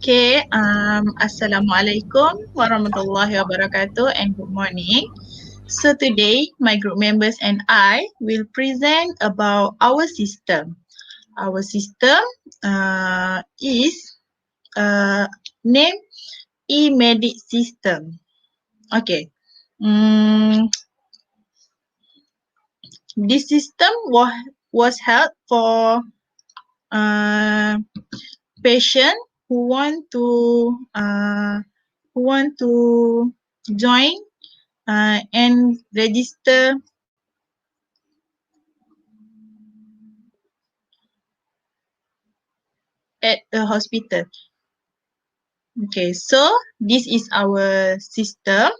Okay, Assalamualaikum warahmatullahi wabarakatuh and good morning. So today, my group members and I will present about our system. Our system is named e-medic system. Okay. This system was held for patient who want to join and register at a hospital. Okay, so this is our system.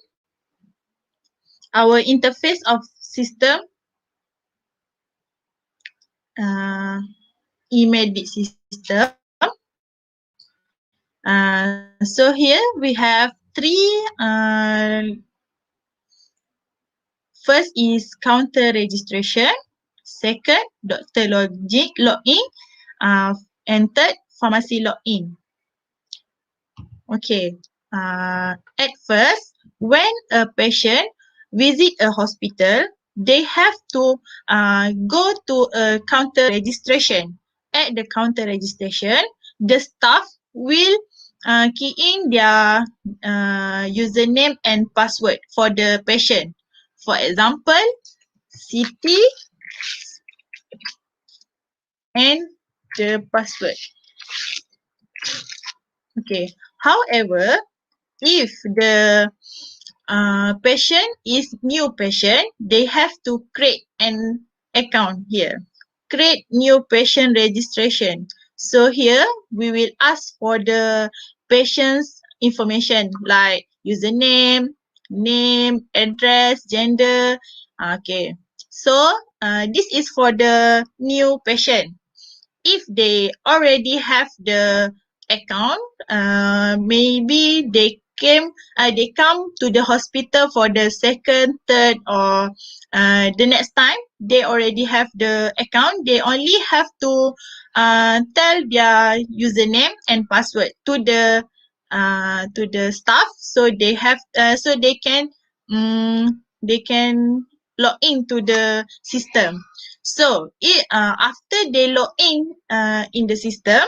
Our interface of system, e-medic system. So here we have three. First is counter registration. Second, doctor login. And third, pharmacy login. Okay. At first, when a patient visit a hospital, they have to go to a counter registration. At the counter registration, the staff will key in their username and password for the patient. For example, Siti and the password. Okay. However, if the patient is new patient, they have to create an account here. Create new patient registration. So here we will ask for the patient's information like username, name, address, gender. Okay. So this is for the new patient. If they already have the account, maybe they come to the hospital for the second, third, or the next time they already have the account. They only have to tell their username and password to the staff, so they can log into the system. So after they log in the system,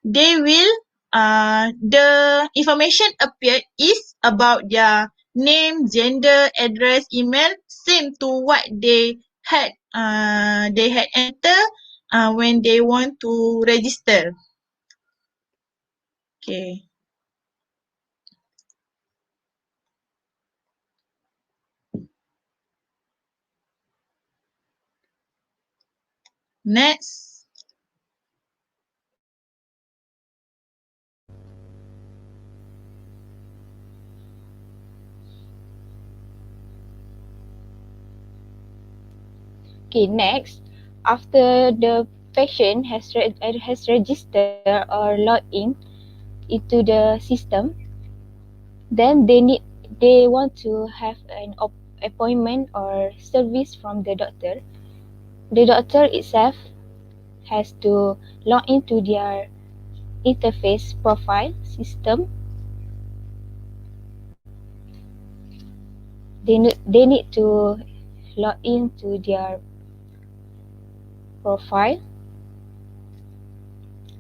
they will the information appeared is about their name, gender, address, email, same to what they had entered when they want to register. Okay. Next. Okay, next, after the patient has registered or logged in into the system, then they want to have an appointment or service from the doctor. The doctor itself has to log into their interface profile system. They need to log into their profile.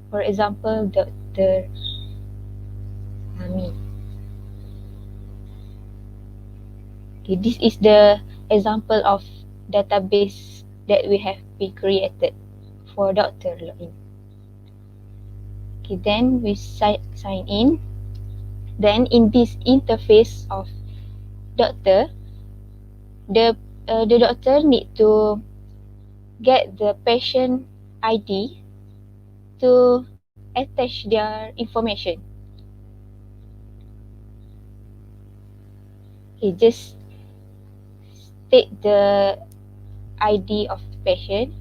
For example, Dr. Ami. Okay, this is the example of database that we have been created for doctor login. Okay, then we sign in. Then in this interface of doctor, the doctor need to get the patient ID to attach their information. Okay, just state the ID of the patient.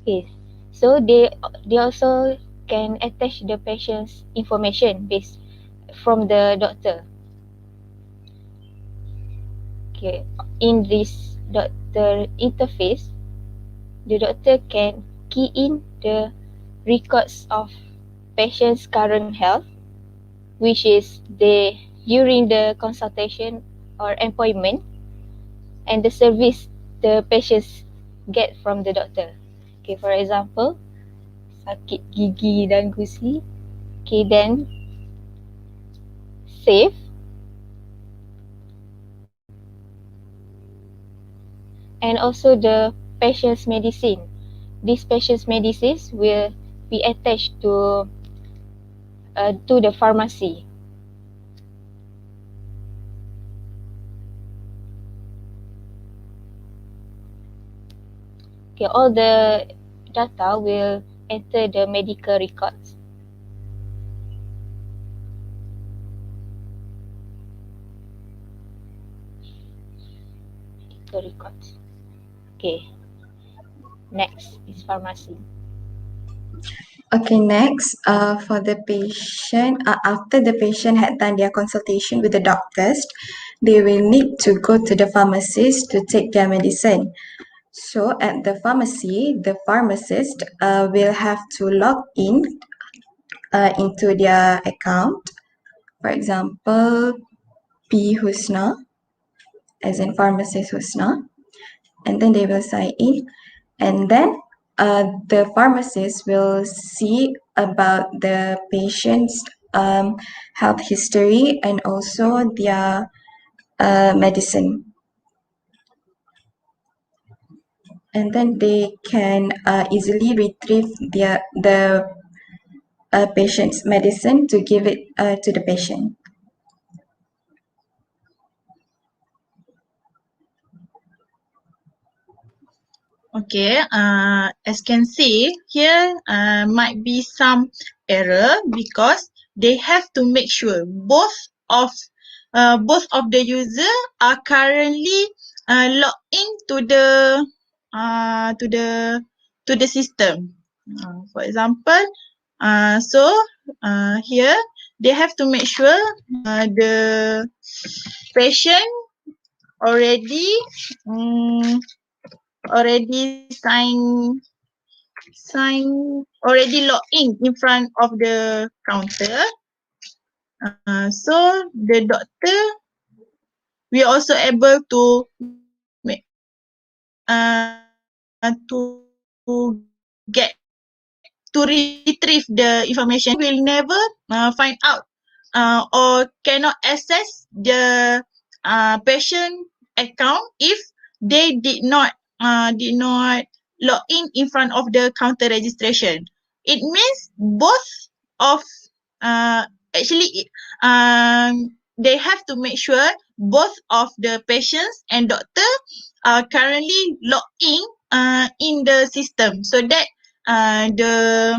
Okay, so they also can attach the patient's information based from the doctor. Okay, in this doctor interface, the doctor can key in the records of patient's current health, which is during the consultation or appointment, and the service the patients get from the doctor. Okay, for example, sakit gigi dan gusi. Okay, then save, and also the patient's medicine. These patient's medicines will be attached to the pharmacy. Okay, all the data will enter the medical records. Medical records. Okay, next is pharmacy. Okay, next, for the patient, after the patient had done their consultation with the doctors, they will need to go to the pharmacist to take their medicine. So at the pharmacy, the pharmacist will have to log in into their account. For example, P Husna, as in pharmacist Husna, and then they will sign in, and then the pharmacist will see about the patient's health history and also their medicine. And then they can easily retrieve the patient's medicine to give it to the patient. Okay, as can see here, might be some error because they have to make sure both of the user are currently logged into the system. For example, so here they have to make sure the patient already um, already already logged in front of the counter. So the doctor we also able to get to retrieve the information. Will never find out or cannot access the patient account if they did not log in front of the counter registration. It means both of uh, actually they have to make sure both of the patients and doctor are currently logged in the system so that the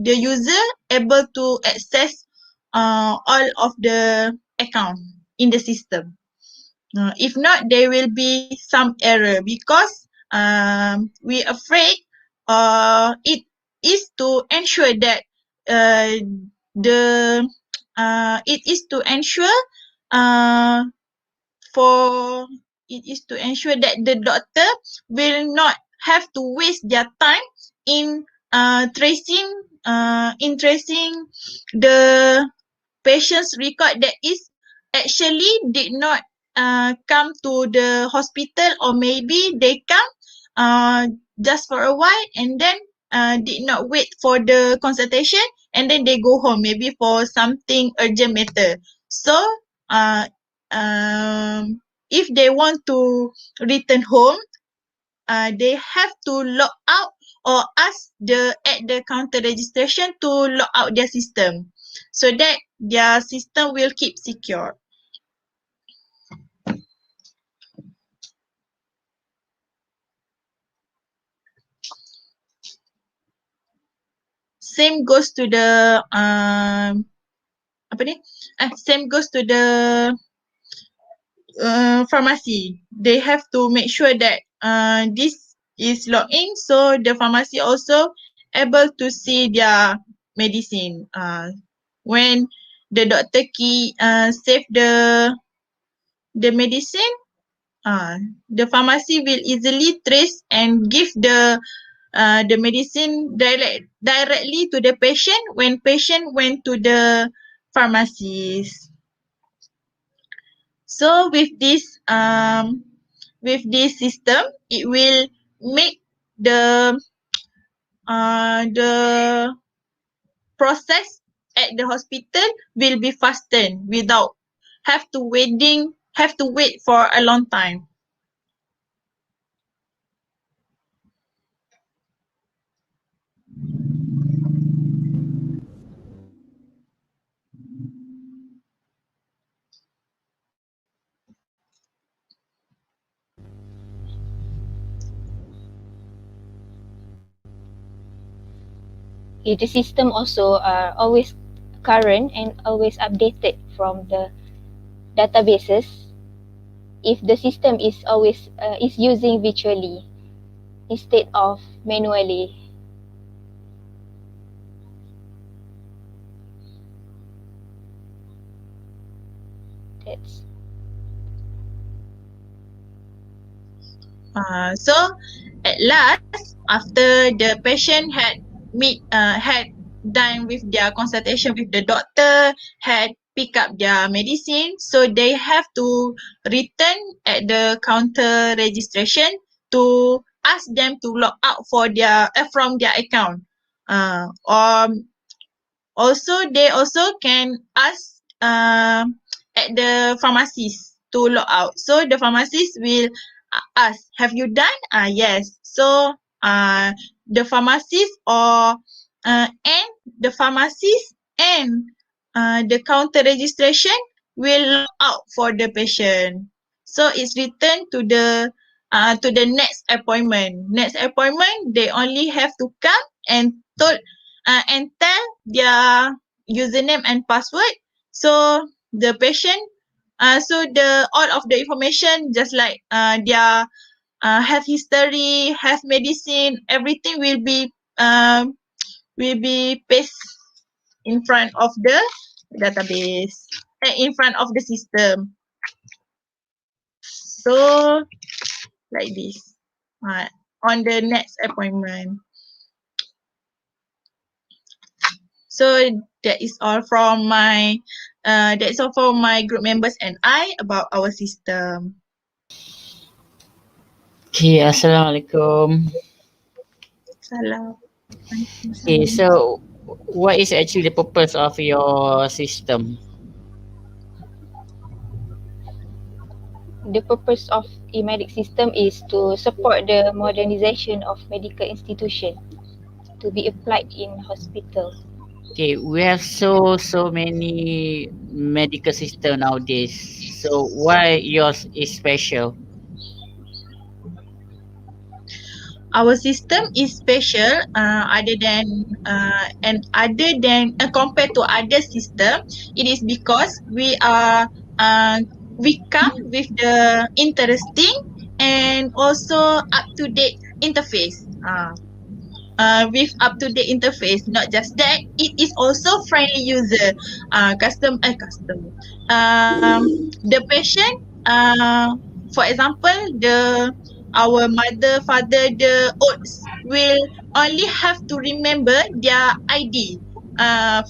user able to access all of the account in the system. If not, there will be some error because we afraid it is to ensure that the it is to ensure uh, for it is to ensure that the doctor will not have to waste their time in tracing the patient's record that is actually did not come to the hospital, or maybe they come just for a while and then did not wait for the consultation and then they go home maybe for something urgent matter. So uh, if they want to return home, they have to log out or ask at the counter registration to log out their system so that their system will keep secure. Same goes to the same goes to the pharmacy. They have to make sure that this is logged in, so the pharmacy also able to see their medicine. When the doctor key save the medicine, the pharmacy will easily trace and give the medicine directly to the patient when patient went to the pharmacist. So with this system, it will make the process at the hospital will be fastened without have to wait for a long time. The system also are always current and always updated from the databases if the system is always is using virtually instead of manually. That's So at last, after the patient had done with their consultation with the doctor, had pick up their medicine, so they have to return at the counter registration to ask them to log out from their account. Or also, they also can ask at the pharmacist to log out. So the pharmacist will ask, "Have you done?" Yes. So the pharmacist and the pharmacist and the counter registration will log out for the patient. So it's returned to the next appointment. Next appointment, they only have to come and tell their username and password. So the patient, so the all of the information, just like their health history, health medicine, everything will be pasted in front of the database, in front of the system. So like this, on the next appointment. So that is all from my group members and I about our system. Okay, Assalamualaikum. Salam. Okay, so what is actually the purpose of your system? the purpose of e-medic system is to support the modernization of medical institution to be applied in hospital. Okay, we have so many medical system nowadays. So why yours is special? Our system is special other than compared to other system. It is because uh, we come with the interesting and also up to date interface. With up-to-date interface. Not just that, it is also friendly user. Customer. The patient. For example, our mother, father, the olds will only have to remember their ID.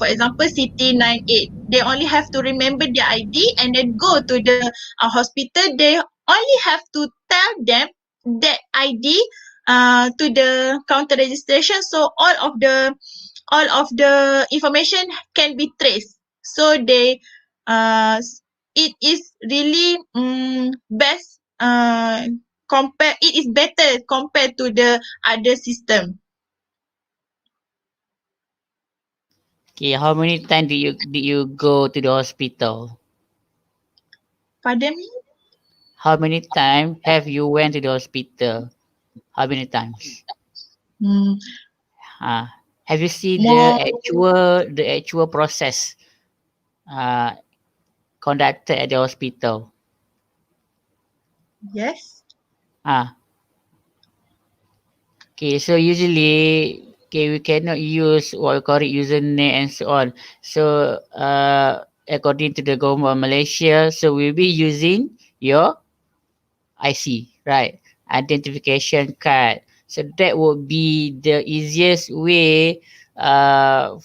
For example, CT98. They only have to remember their ID and then go to the hospital. They only have to tell them that ID to the counter registration, so all of the information can be traced. So uh it is really best it is better compared to the other system. Okay, how many times did you go to the hospital? Pardon me? How many times have you went to the hospital? How many times? Hmm, Uh, have you seen more. the actual process uh, conducted at the hospital? Yes. Ah, okay. So usually, okay, we cannot use what we call it username and so on. So according to the government of Malaysia, so we'll be using your IC, right? Identification card. So that would be the easiest way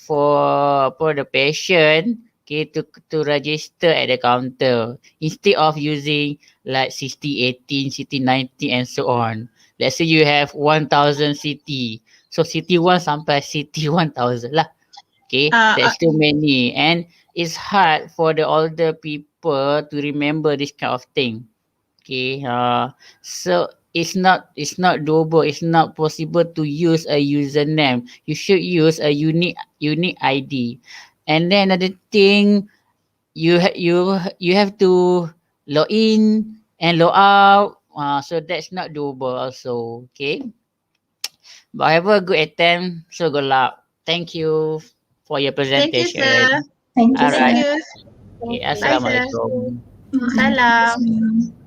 for the patient, okay, to register at the counter instead of using like CT18, CT19 and so on. Let's say you have 1000 CT. So CT1 sampai CT1000 lah. Okay, Uh, uh, that's too many, and it's hard for the older people to remember this kind of thing. Okay, so it's not doable. It's not possible to use a username. You should use a unique ID. And then another thing, you have to log in and log out. So that's not doable also. Okay, but have a good attempt. So good luck. Thank you for your thank you, sir. presentation. Thank you, All Thank sir. right. you. Okay, Bye, Thank sir. you. Assalamualaikum. Salam. Waalaikumsalam.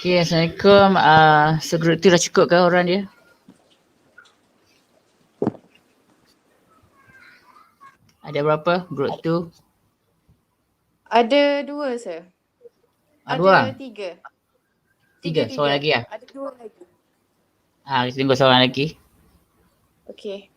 Okay, Assalamualaikum. So group tu dah cukup ke orang dia? Ada berapa group tu? Ada dua, sir. Dua orang? Ada tiga. Tiga? Seorang Tiga-tiga. lagi lah? Ada dua lagi. Kita tunggu seorang lagi. Okay.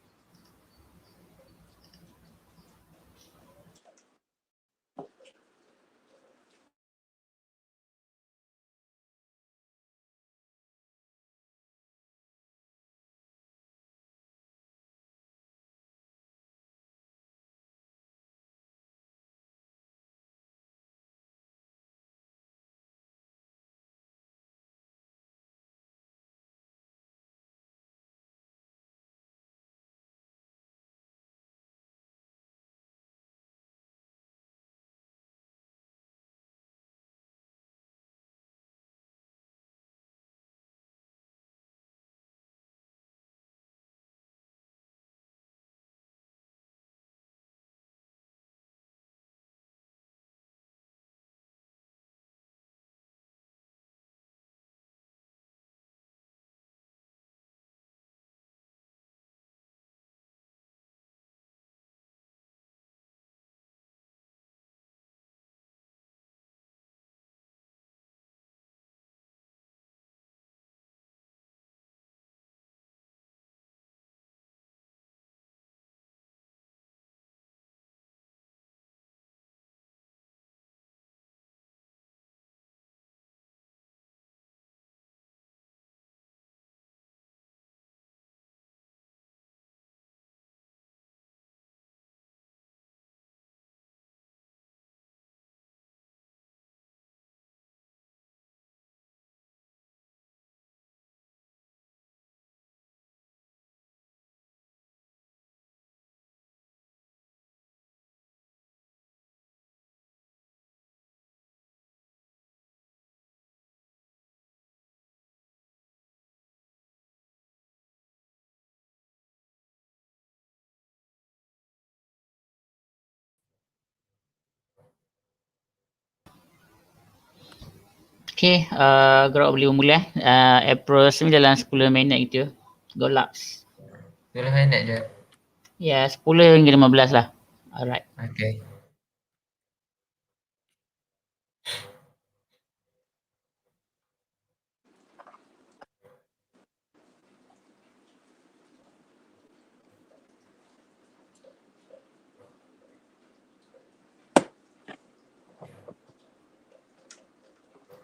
Okay, gerak boleh memulai. Approach ni dalam 10 minit gitu. Go laps. 10 minit je. Ya, 10 hingga 15 lah. Alright. Okay.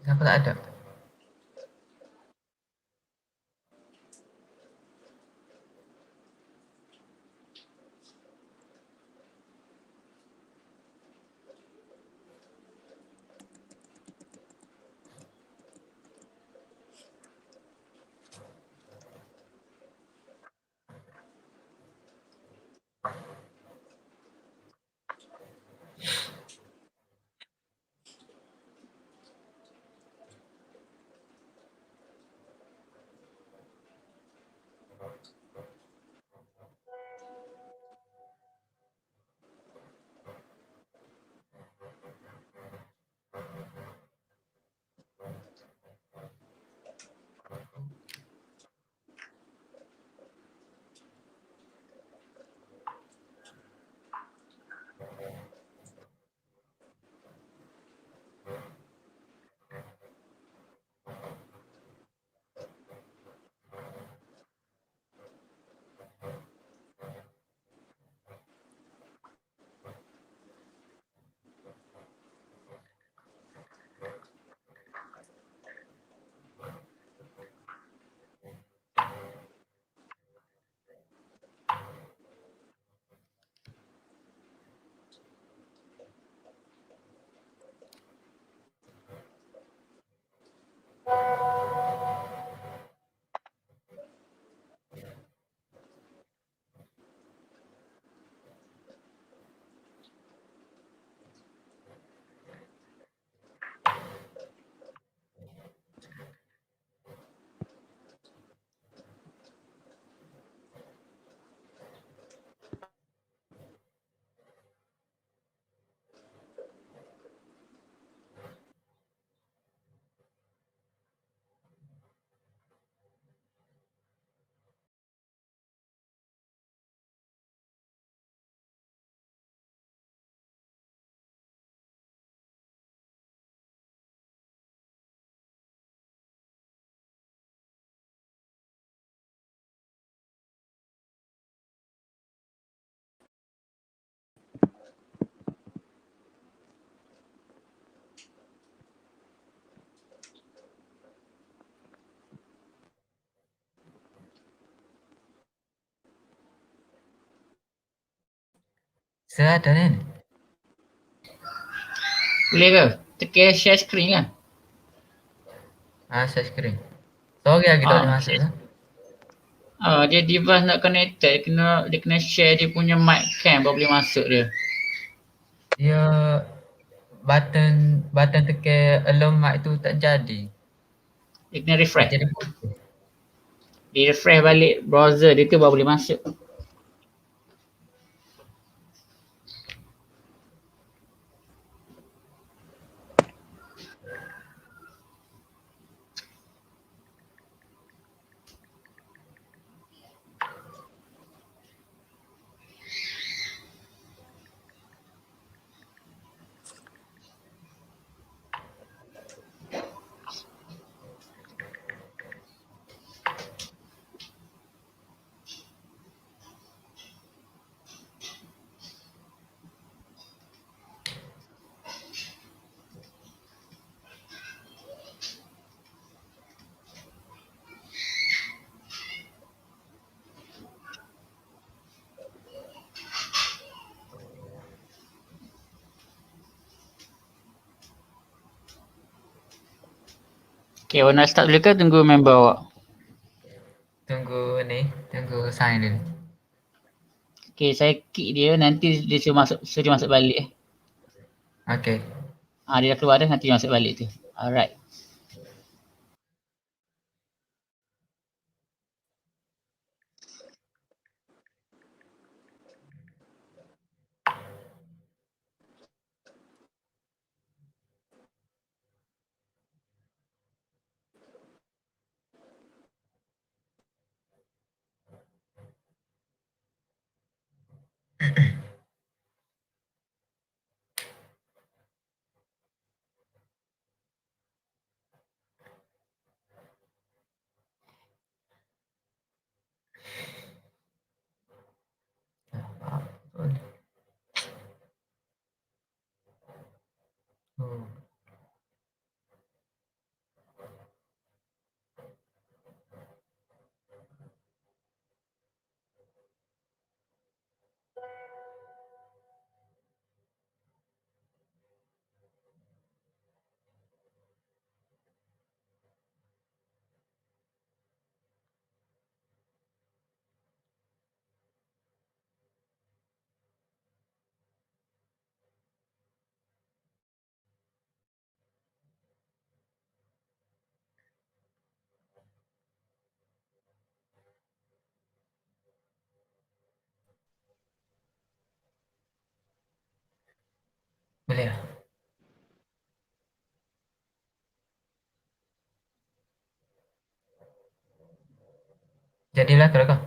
Kenapa tak ada? Saya ada kan? Boleh ke? Tekan share screen lah. Share screen. Sorry lagi tak boleh masuk Share. tu. Dia device nak connected, dia kena share dia punya mic cam baru boleh masuk dia. Dia button tekan allow mic tu tak jadi. Dia kena Dia refresh. jadi putih. Dia refresh balik browser dia tu baru boleh masuk. Okay, awak nak start dulu ke tunggu member awak? Tunggu sign dulu. Okay, saya kick dia, nanti dia suruh masuk balik. Okay. Dia dah keluar dah, nanti dia masuk balik tu. Alright. Oh. Boleh lah. Jadilah kalau kau.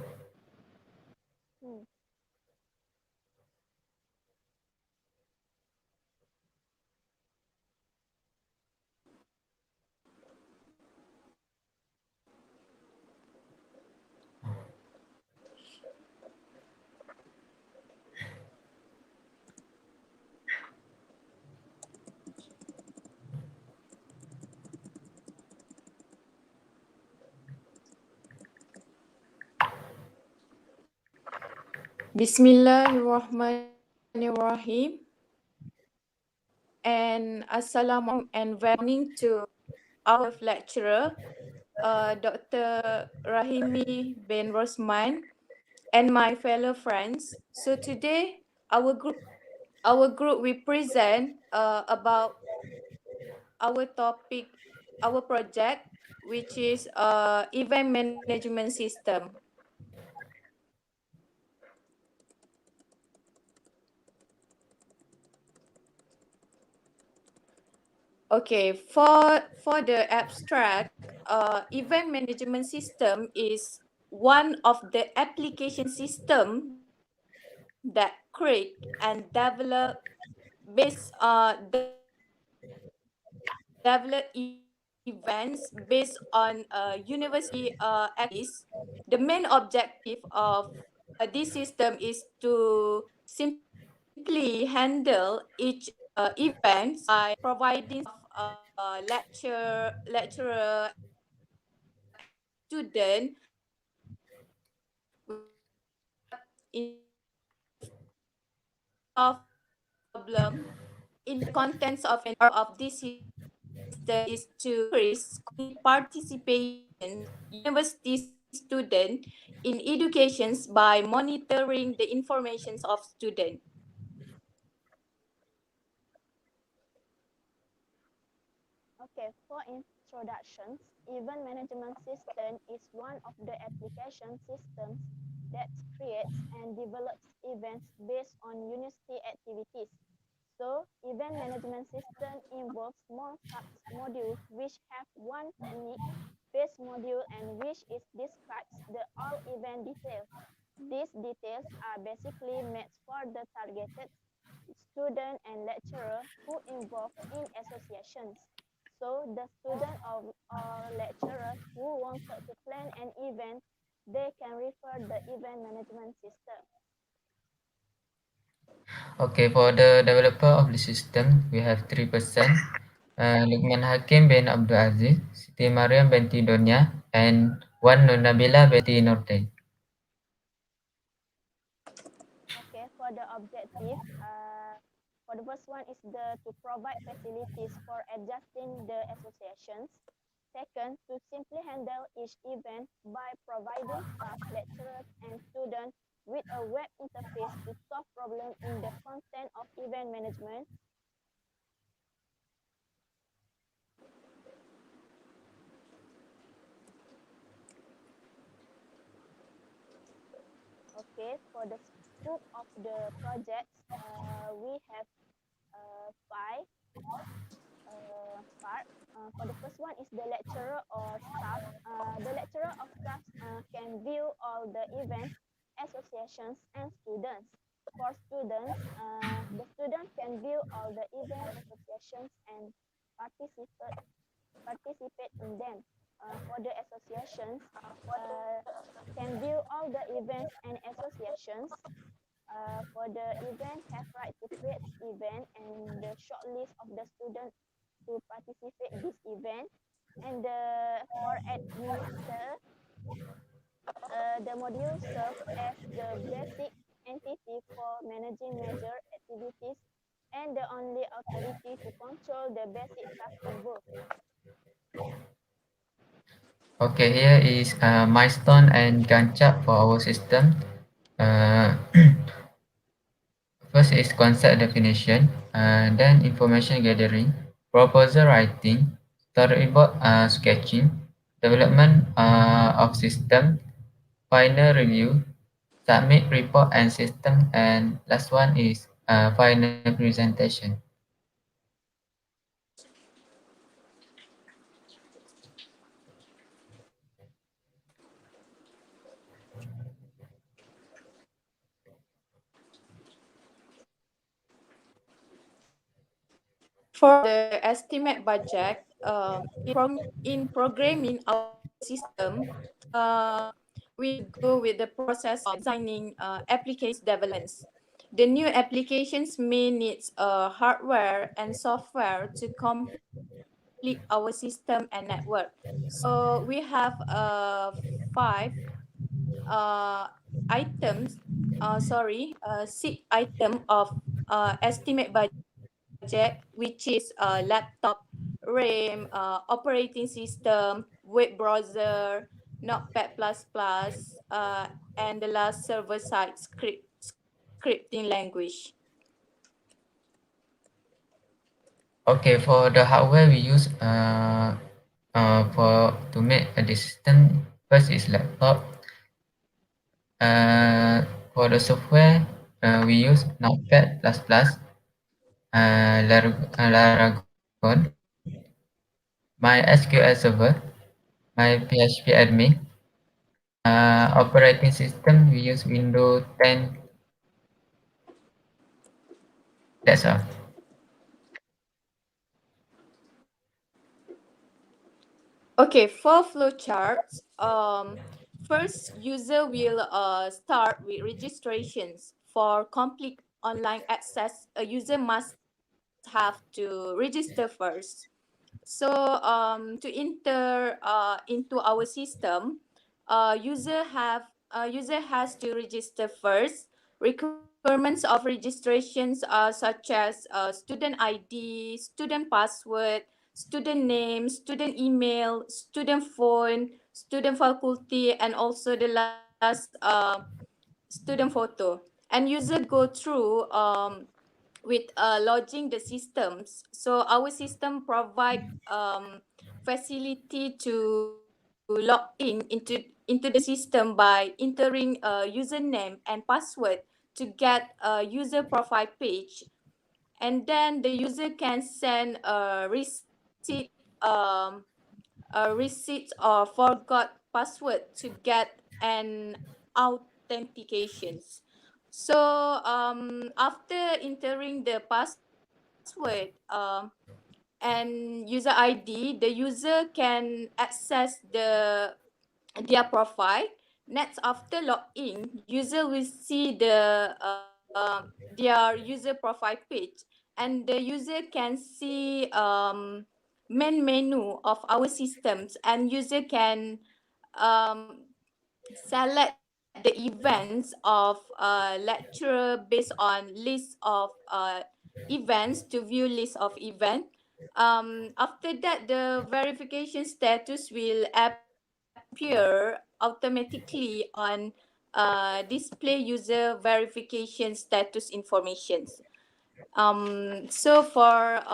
Bismillahirrahmanirrahim. And assalamualaikum and very morning to our lecturer, Dr. Rahimi bin Rosman, and my fellow friends. So today, our group will present about our topic, our project, which is event management system. Okay, for the abstract, event management system is one of the application system that create and develop develop events based on university activities. The main objective of this system is to simply handle each events by providing of lecturer and student with instruction and guidance. solve problem in the contents of an of this system is to increase school participations university student in educations by monitoring the informations of student. Okay, for introductions, event management system is one of the application systems that creates and develops events based on university activities. So, event management system involves more sub-modules which have one unique base module and which is describes the all event details. These details are basically made for the targeted student and lecturer who involved in associations. So the student or lecturer who wanted to plan an event, they can refer the event management system. Okay, for the developer of the system, we have 3%. Lukman Hakim bin Abdul Aziz, Siti Mariam binti Donia, and one Nur Nabila binti Nurtain. Okay, for the objective, for the first one is to provide facilities for adjusting the associations. Second, to simply handle each event by providing staff, lecturers, and students with a web interface to solve problems in the content of event management. Okay, for the scope of the projects, we have five part. For the first one is the lecturer or staff. The lecturer or staff can view all the events, associations, and students. For students, the student can view all the event associations and participate participate in them. For the associations, uh, can view all the events and associations. For the event, have right to create event and the short list of the students to participate this event. And for administer, the module serves as the basic entity for managing major activities and the only authority to control the basic tasks involved. Okay, here is milestone and Gantt chart for our system. Uh, First is concept definition, then information gathering, proposal writing, storyboard sketching, development of system, final review, submit report and system, and last one is final presentation. For the estimate budget, in programming our system, we go with the process of designing application developments. The new applications may need hardware and software to complete our system and network. So we have five items, six item of estimate budget, which is laptop, RAM, operating system, web browser, Notepad++, and the last server side scripting language. Okay, for the hardware we use for to make the system first is laptop. Uh, for the software we use Notepad++, Laragon, MySQL Server, my PHP admin. Operating system we use Windows 10. That's all. Okay, for flowcharts, first user will start with registrations. For complete online access, a user must have to register first. So to enter into our system, user has to register first, request requirements of registrations are such as student ID, student password, student name, student email, student phone, student faculty, and also the last student photo. And user go through with lodging the systems. So our system provide facility to log into the system by entering a username and password to get a user profile page, and then the user can send a receipt or forgot password to get an authentications. So after entering the password and user ID, the user can access their profile. Next, after login, user will see their user profile page, and the user can see main menu of our systems, and user can um, select the events of lecturer based on list of events to view list of event. After that, the verification status will appear automatically on display user verification status informations. So for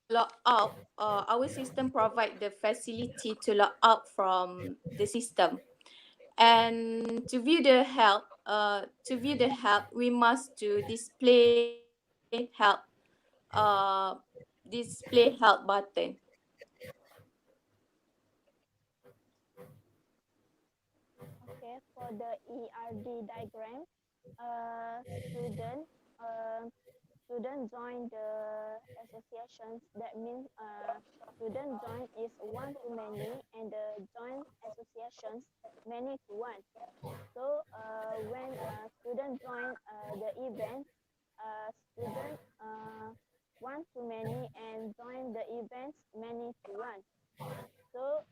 logout, our system provide the facility to log out from the system. And to view the help, we must to uh, display help button. Okay, for the ERD diagram, uh, student uh, student join the associations. That means student join is one to many, and the join associations many to one. So when student join the event, student one to many and join the events many to one. So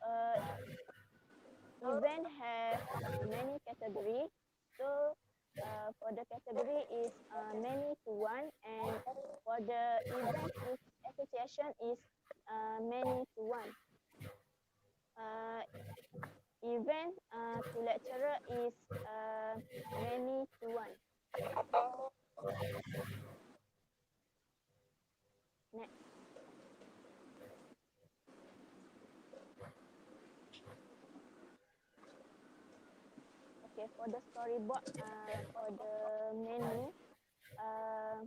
event have many category. So for the category is many to one, and for the event is association is many to one. Uh, event to lecturer is many to one. Next. Okay, for the storyboard, for the menu, uh,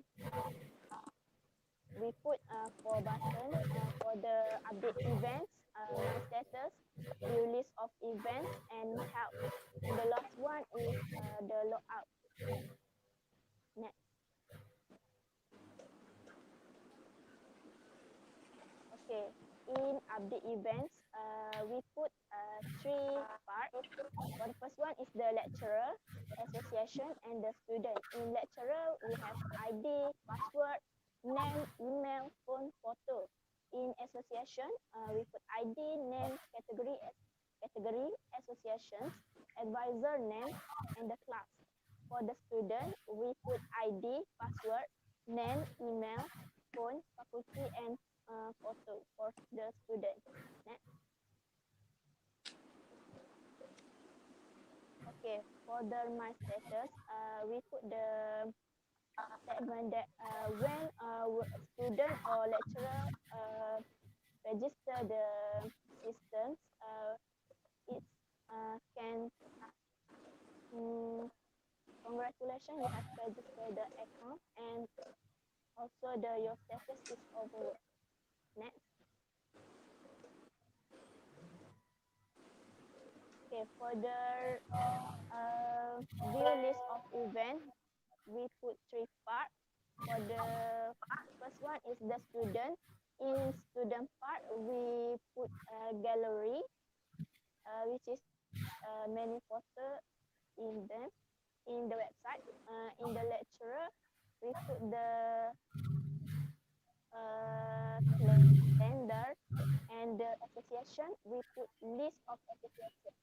we put four button for the update events, my status, view list of events, and help. And the last one is the logout. Next. Okay, in update events, we put three parts. For the first one is the lecturer, association, and the student. In lecturer, we have ID, password, name, email, phone, photo. In association, we put ID, name, category, associations, advisor name, and the class. For the student, we put ID, password, name, email, phone, faculty, and photo for the student. Next. Okay, for the my status, we put the statement that when a student or lecturer register the systems, it can congratulations, you have registered the account, and also the your status is overworked. Next. Okay, for the view list of event, we put three parts. For the first one is the student. In student part, we put a gallery, which is many photo in them in the website. In the lecturer, we put the calendar, and the association, we put list of associations.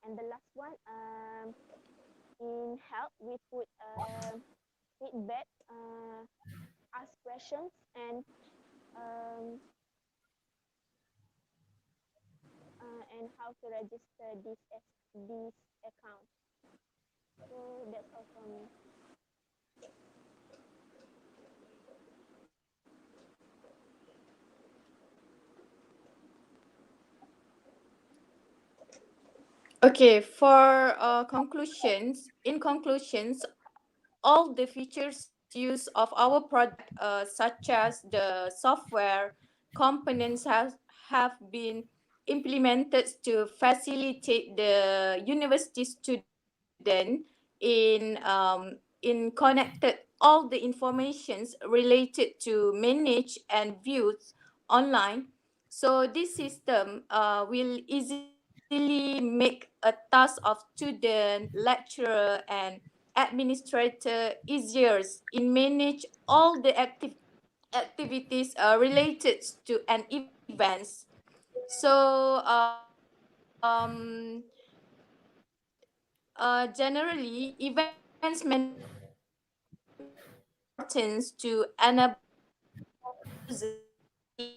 And the last one, in help, we put feedback, ask questions, um, and how to register this account. So that's all from me. Okay, for conclusions, all the features use of our product, such as the software components, have been implemented to facilitate the university student in connected all the informations related to manage and views online. So this system will easily make a task of student, lecturer, and administrator easier in manage all the activities related to an events. So generally, events management is of importance to enable users to set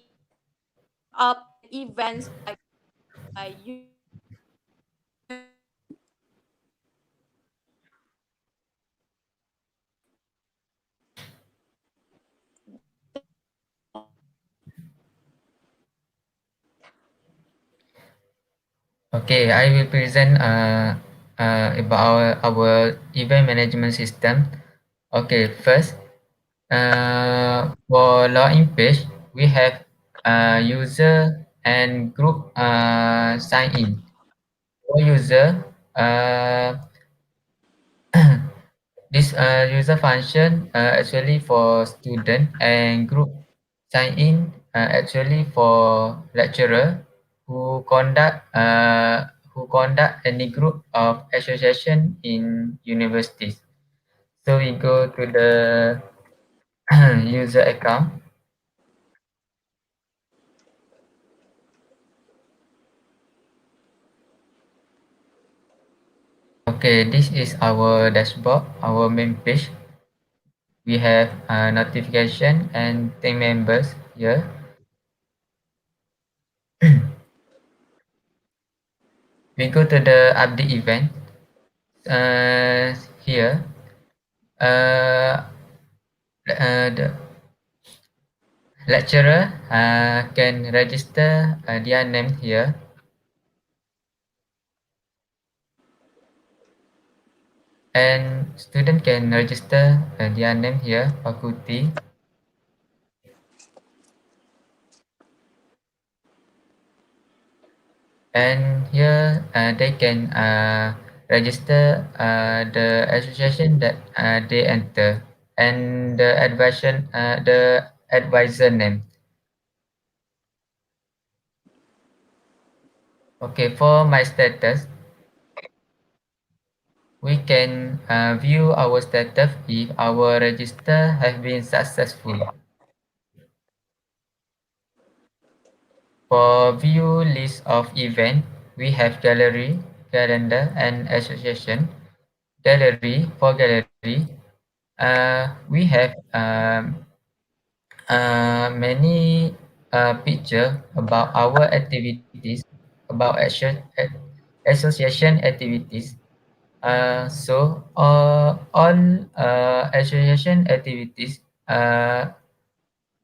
up an events by using Okay, I will present about our event management system. Okay, first, for login page, we have user and group sign in. For user, this user function actually for student, and group sign in actually for lecturer who conduct any group of association in universities. So we go to the user account. Okay, this is our dashboard, our main page. We have notification and team members here. We go to the update event. Here, uh, the lecturer can register their name here, and student can register their name here, faculty, and here they can register the association that they enter, and the advisor name. Okay, for my status, we can view our status if our register has been successful. For view list of event, we have gallery, calendar, and association. For gallery, we have many picture about our activities, about association activities. All association activities,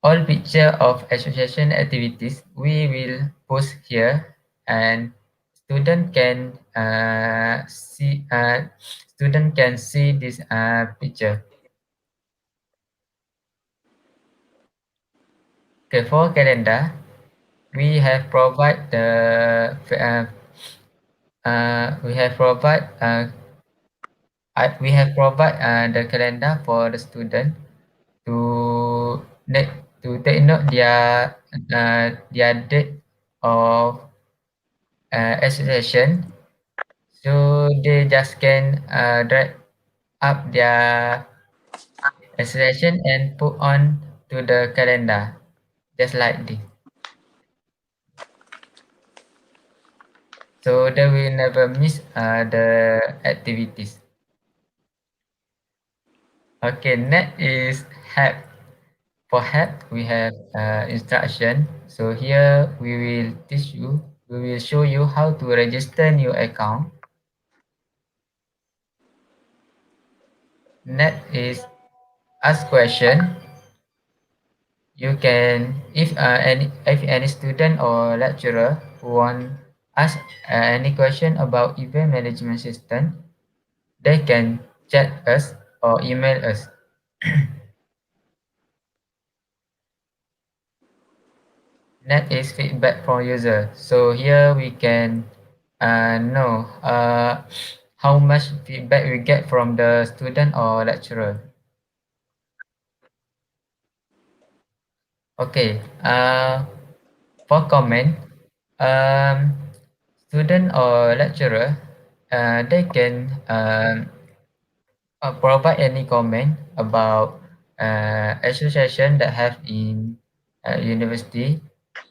all picture of association activities we will post here, and student can see this picture. Okay, for calendar, we have provide we have provide the calendar for the student to take note their date of association. So they just can drag up their association and put on to the calendar, just like this. so they will never miss the activities. Okay, next is help. For help, we have instruction. So here we will show you how to register new account. Next is ask question. You can, if any student or lecturer who want ask any question about event management system, they can chat us or email us. Next is feedback from user. So here we can know how much feedback we get from the student or lecturer. Okay. For comment, um, student or lecturer, they can provide any comment about association that have in university,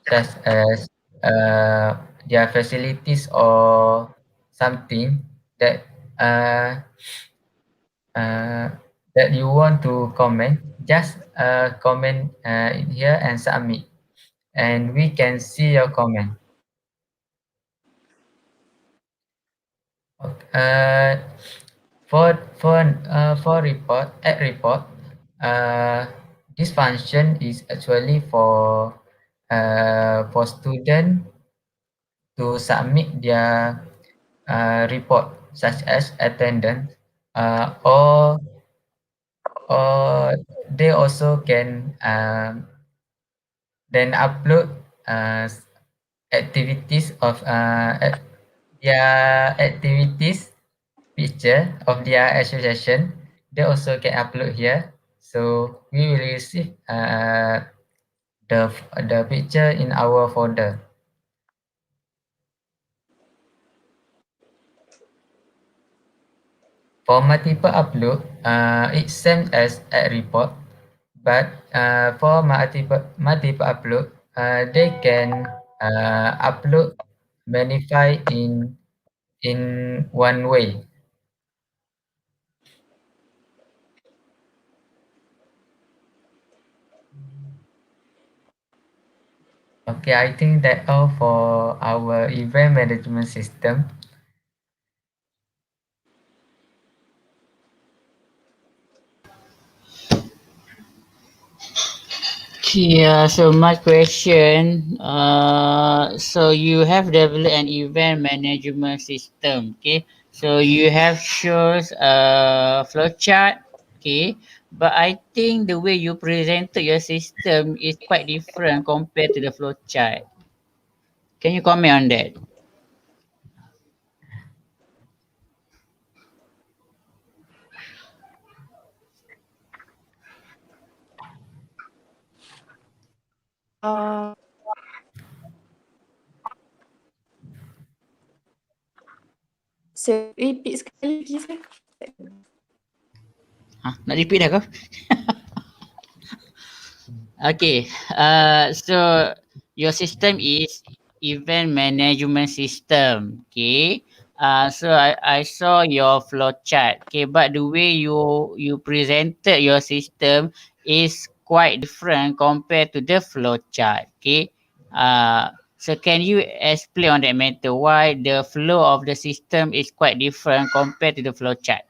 such as uh, their facilities or something that uh, uh, that you want to comment. Just comment in here and submit, and we can see your comment. Okay. For report at report, this function is actually for student to submit their report such as attendance, or they also can then upload activities of their activities picture of their association. They also can upload here, so we will receive the picture in our folder. For multiple upload, it's same as a report, but for multiple upload, they can upload many file in one way. Okay, I think that all for our event management system. Yeah, so my question, so you have developed an event management system, okay? So you have shows flowchart, okay? But I think the way you presented your system is quite different compared to the flowchart. Can you comment on that? Uh, repeat sekali lagi saya. Nak repeat dah kau? Okay, so your system is event management system. Okay, so I saw your flow chart. Okay, but the way you presented your system is quite different compared to the flow chart. Okay, so can you explain on that matter why the flow of the system is quite different compared to the flow chart?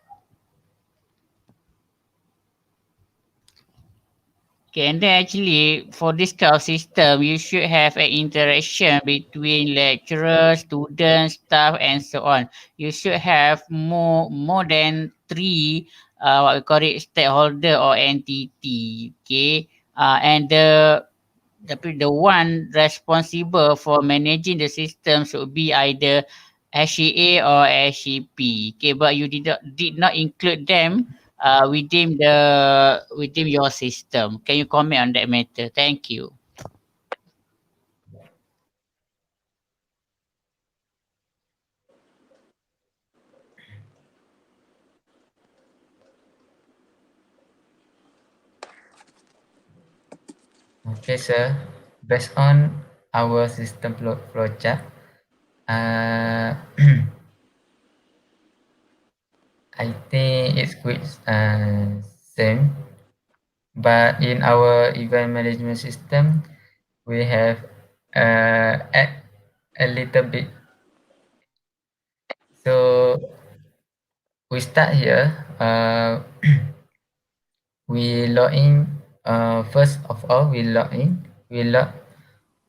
Okay, and then actually for this kind of system, you should have an interaction between lecturer, students, staff, and so on. You should have more than three what we call it stakeholder or entity. Okay, and the one responsible for managing the system should be either SCA or SCP. Okay, but you did not include them within your system. Can you comment on that matter? Thank you. Okay, sir. Based on our system flowchart, Uh, I think it's quite same, but in our event management system, we have add a little bit. So we start here. We log in. First of all, we log in. We log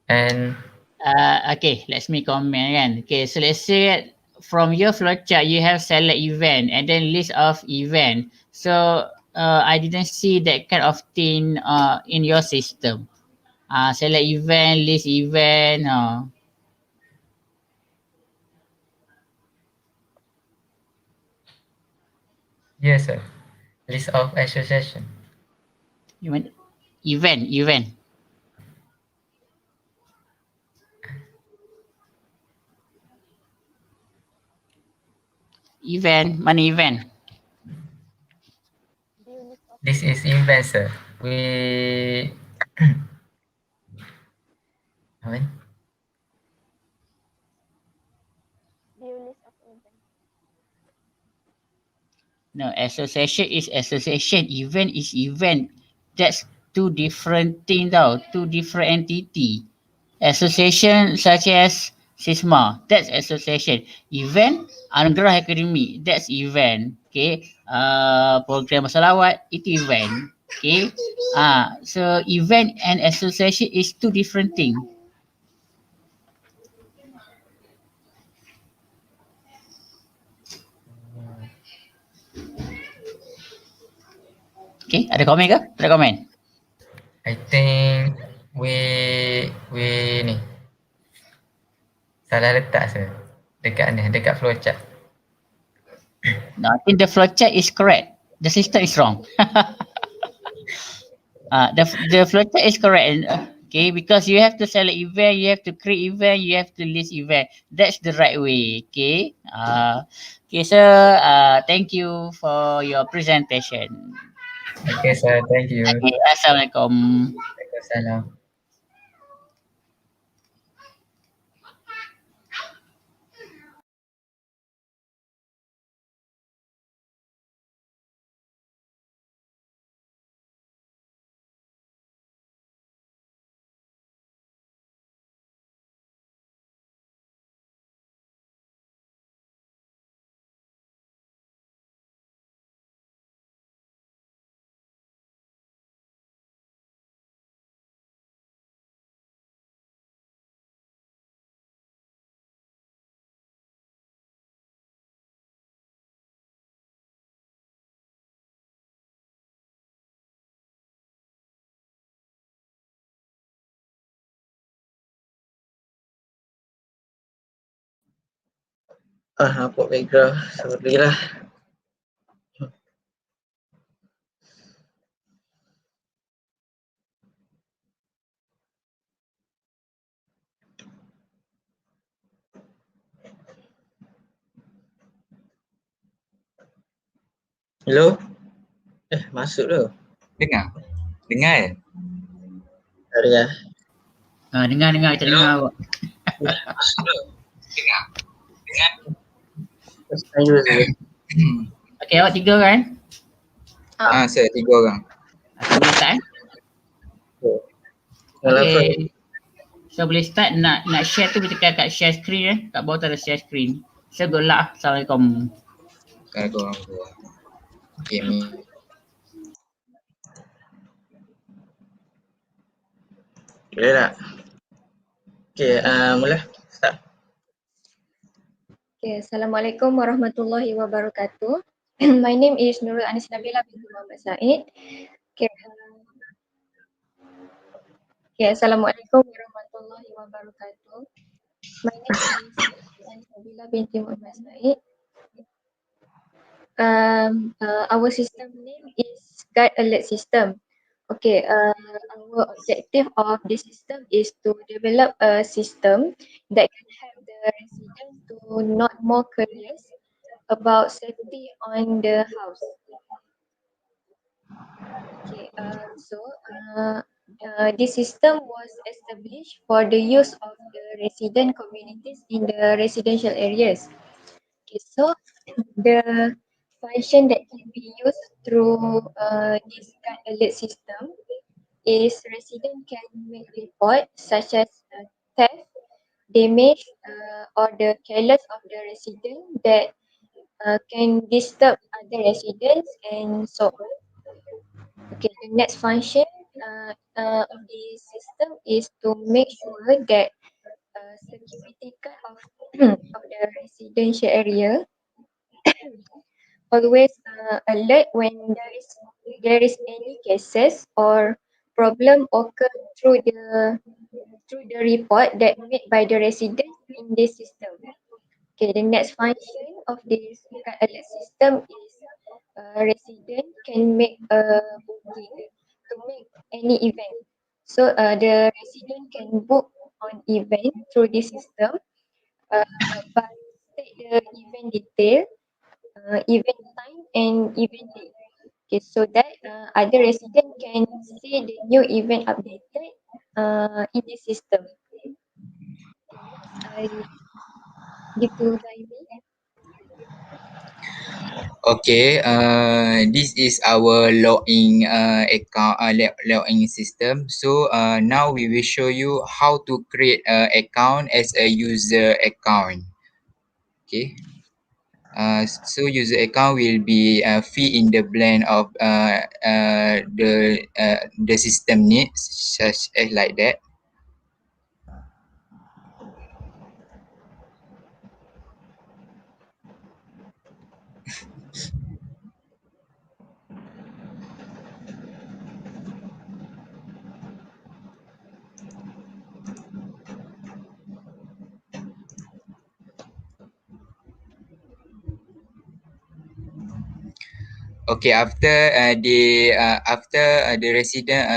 and Okay, let's me comment kan. Okay, so let's say from your flowchart you have select event and then list of event. So I didn't see that kind of thing in your system. Select event, list event. yes, sir. List of association. Event, event, event, money event. View list of This is event. event, sir. We apa ni? View list of event. No, association is association. Event is event. That's two different things, tau. Two different entity. Association such as SISMA, that's association. Event, Anugerah Academy, that's event. Okay. Program Salawat, itu event. Okay. So event and association is two different things. Okay. Ada komen ke? Ada komen? I think we ni salah letak, sir. Dekat ni, dekat flowchart. No, I think the flowchart is correct. The system is wrong. The flowchart is correct. Okay, because you have to select event, you have to create event, you have to list event. That's the right way. Okay. Okay, sir. Thank you for your presentation. Okay, sir. Thank you. Okay, assalamualaikum. Waalaikumsalam. Nampak background. Sorry lah. Hello? Masuk tu. Dengar? Dengar ya? Tak dengar. Dengar, kita dengar awak. Masuk tu. Dengar. Dengar. First time saja. Okay, awak tiga kan? Saya 3 orang. Okay, boleh start. Okay. So boleh start nak share tu boleh tekan kat share screen kat bawah tu ada share screen. So good luck. Assalamualaikum. Assalamualaikum. Okay, Boleh tak? Okay, mula. Start. Okay, Assalamualaikum warahmatullahi wabarakatuh. My name is Nurul Anis Nabila binti Muhammad Said. Okay, Assalamualaikum warahmatullahi wabarakatuh. My name is Nurul Anis Nabila binti Muhammad Said. Our system name is Guide Alert System. Okay, our objective of this system is to develop a system that can help the residents to not more curious about safety on the house. Okay, this system was established for the use of the resident communities in the residential areas. Okay, so the function that can be used through this guard alert system is resident can make report such as theft, damage, or the careless of the resident that can disturb other residents and so on. Okay, the next function of the system is to make sure that security guard of of the residential area always alert when there is any cases or problem occur through the report that made by the resident in this system. Okay, the next function of this guard alert system is resident can make a booking to make any event. So the resident can book on event through this system, but state the event detail, event time, and event date. Okay, so that other resident can see the new event updated in the system. Okay, next I give to Zaimi. Okay, this is our login account login system. So now we will show you how to create a account as a user account. Okay. So user account will be fit in the blend of the system needs, such as like that. Okay, after the resident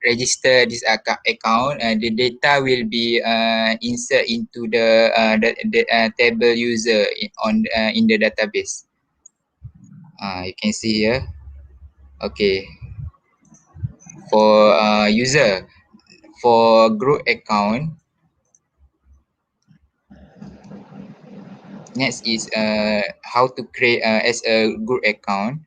register this account, the data will be insert into the table user in the database. You can see here. Okay, for user, for group account, next is how to create as a group account.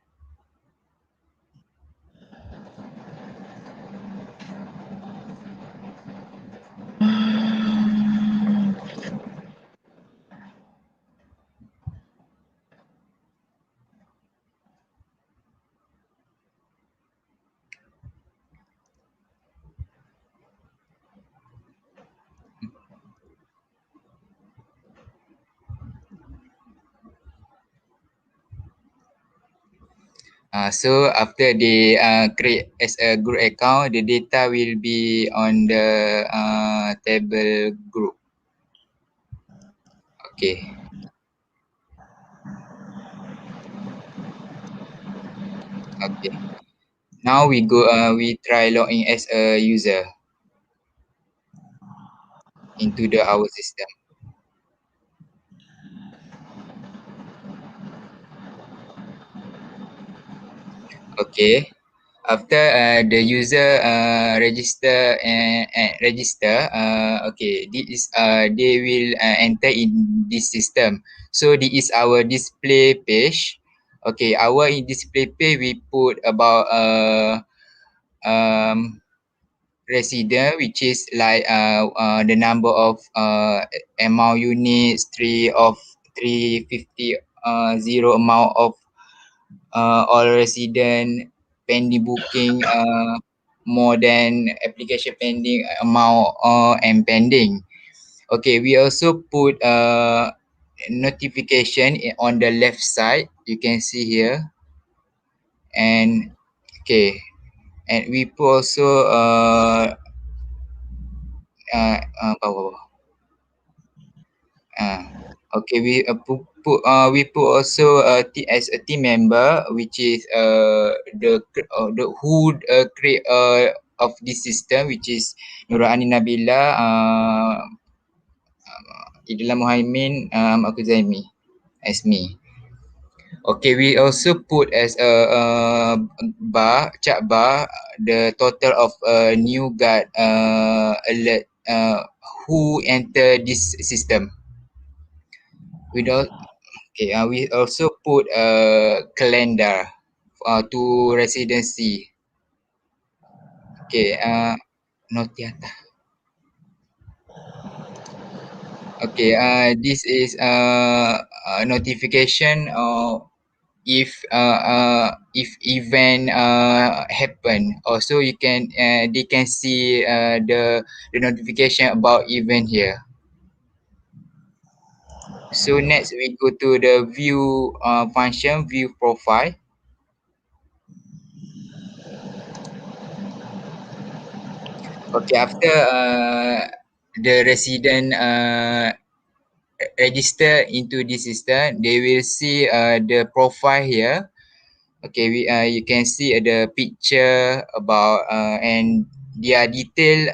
So after they create as a group account, the data will be on the table group. Okay. Okay. Now we try login as a user into our system. Okay. After the user register, okay, this is they will enter in this system. So this is our display page. Okay, our in display page we put about resident, which is like the number of amount units, 350 zero amount of all resident, pending booking, more than application pending amount and pending. Okay, we also put notification on the left side. You can see here, and okay, and we put also bawah. Uh, okay, we put also as a team member, which is the who create of this system, which is Nurani Nabila, Idila Muhaimin, aku Zaimi as me. Okay, we also put as a bar, the total of new guard alert who enter this system. We don't. Okay. We also put a calendar to residency. Okay. Notiata. Okay. This is a notification if event happen. Also, you can they can see the notification about event here. So next we go to the view function, view profile. Okay, after the resident register into this system, they will see the profile here. Okay, you can see the picture about and their detail.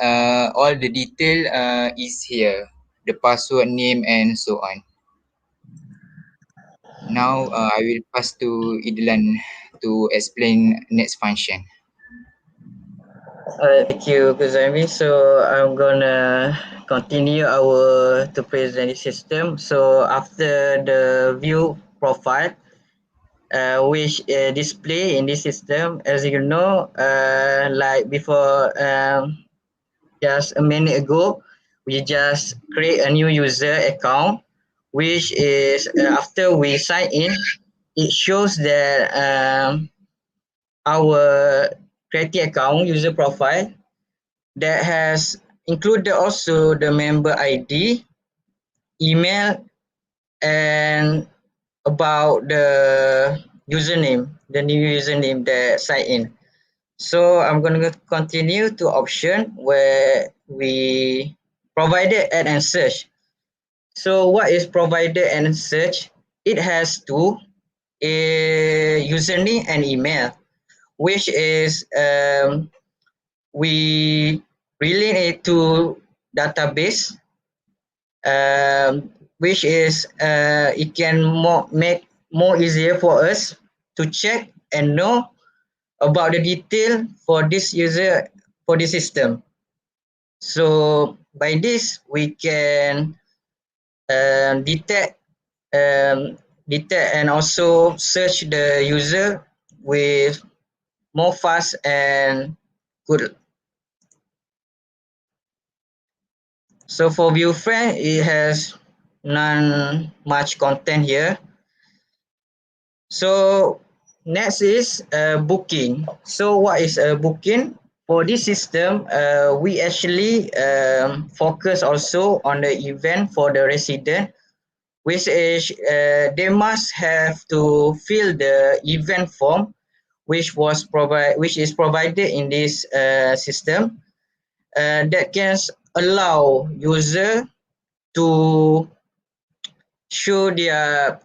All the detail is here. The password, name, and so on. Now I will pass to Idlan to explain next function. Thank you, Kuzami. So I'm gonna continue our to present the system. So after the view profile, which display in this system, as you know, like before, just a minute ago, we just create a new user account, which is after we sign in, it shows that our creating account user profile that has included also the member ID, email, and about the username, the new username that sign in. So I'm going to continue to option where we provided add and search. So what is provided and search? It has two, a username and email, which is we relate it to database, which is it can make more easier for us to check and know about the detail for this user for this system. So by this we can detect detect and also search the user with more fast and good. So for view friend, it has none much content here. So next is booking. So what is a booking? For this system, we actually focus also on the event for the resident, which is they must have to fill the event form, which is provided in this system, that can allow user to show their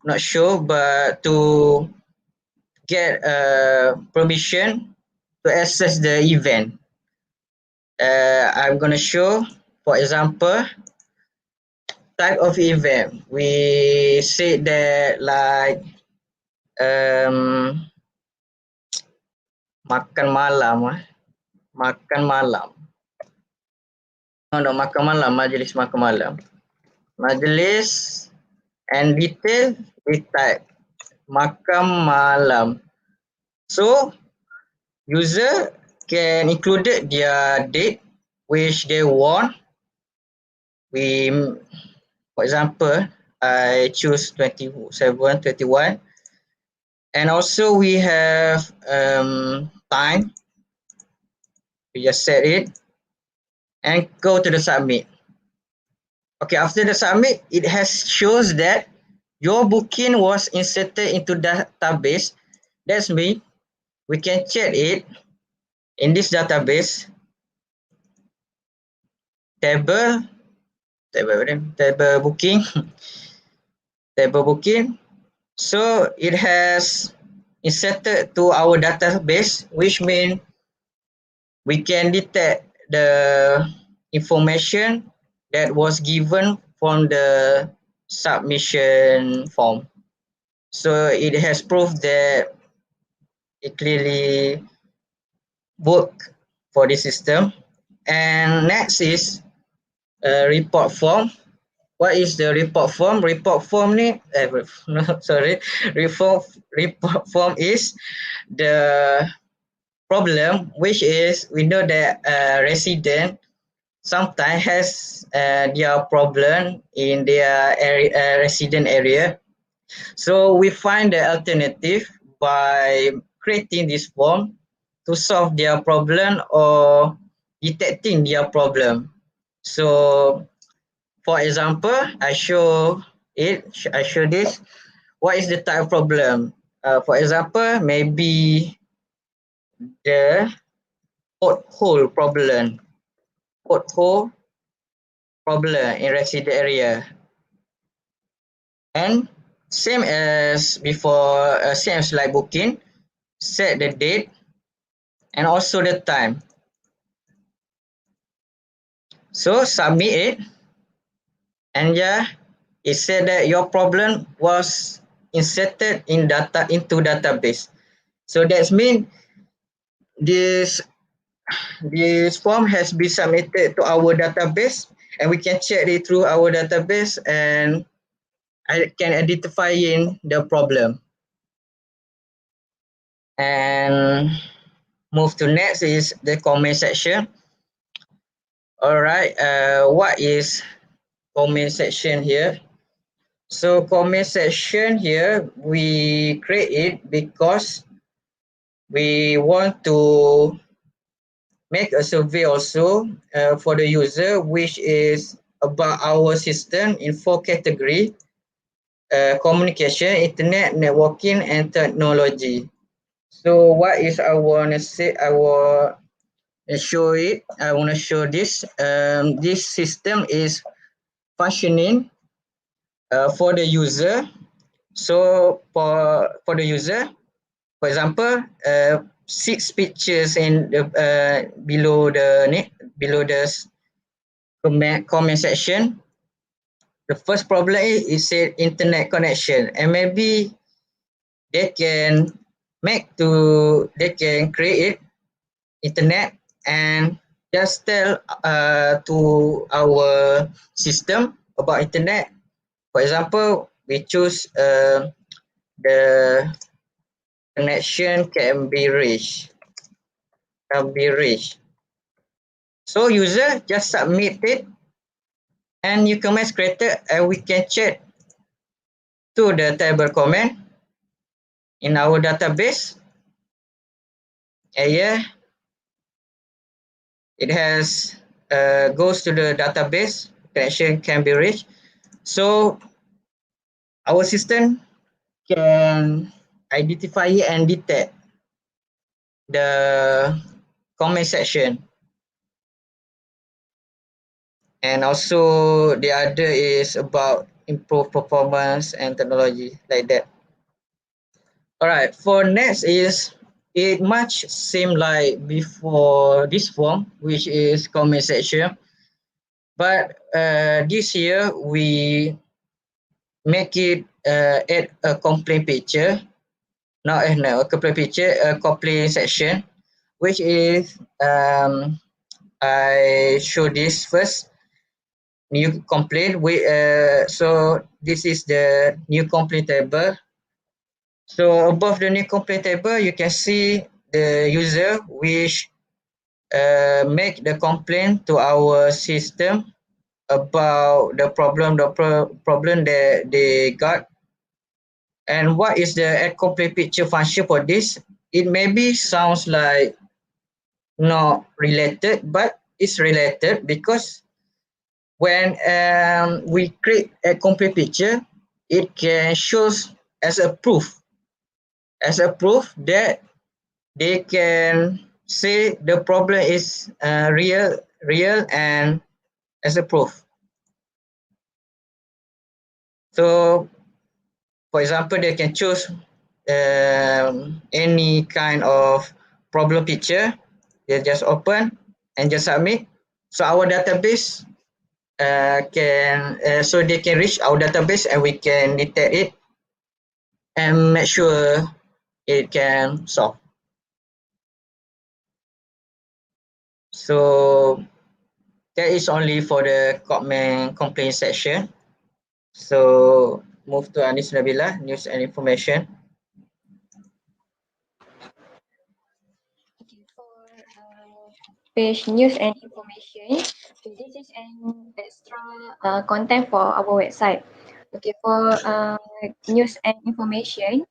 not show but to get permission to access the event. I'm gonna show, for example, type of event. We say that like um, makan malam, makan malam. No, makan malam, majlis makan malam. Majlis and detail we type makan malam. So user can include their date which they want. We, for example, I choose 27, 21, and also we have time. We just set it and go to the submit. Okay, after the submit, it has shows that your booking was inserted into the database. That's mean we can check it in this database table table booking table booking. So it has inserted to our database, which means we can detect the information that was given from the submission form. So it has proved that it clearly work for this system. And next is report form. What is the report form? Report form ni, no, sorry. Report form is the problem, which is we know that resident sometimes has their problem in their area, resident area. So we find the alternative by creating this form to solve their problem or detecting their problem. So for example, I show this. What is the type of problem? For example, maybe the pothole problem. Pothole problem in resident area. And same as before, same as like booking, set the date and also the time. So submit it, and yeah, it said that your problem was inserted into database. So that's mean this this form has been submitted to our database, and we can check it through our database and I can identify in the problem. And move to next is the comment section. All right, what is comment section here? So comment section here, we create it because we want to make a survey also for the user, which is about our system in 4 category: communication, internet, networking, and technology. So what is I want to say? I want to show it. I want to show this. This system is functioning for the user. So for the user, for example, 6 pictures in the below the comment section. The first problem is said internet connection, and maybe they can they can create internet and just tell to our system about internet. For example, we choose the connection can be reached. So user just submit it and new comments created, and we can check to the table comment in our database. And here it has goes to the database, connection can be reached. So our system can identify and detect the comment section. And also the other is about improve performance and technology, like that. All right, for next is it much same like before this form, which is comment section, but this year we make it add a complaint picture. No, a complaint picture, a complaint section, which is I show this first. New complaint. So this is the new complaint table. So above the new complaint table, you can see the user which make the complaint to our system about the problem that they got. And what is the add complaint picture function for this? It maybe sounds like not related, but it's related because when we create a complete picture, it can shows as a proof that they can say the problem is real and as a proof. So for example, they can choose any kind of problem picture. They just open and just submit. So our database so they can reach our database and we can detect it and make sure it can solve. So that is only for the comment complaint section. So move to Anis Nabila, news and information. Okay, for page news and information, so this is an extra content for our website. Okay, for news and information,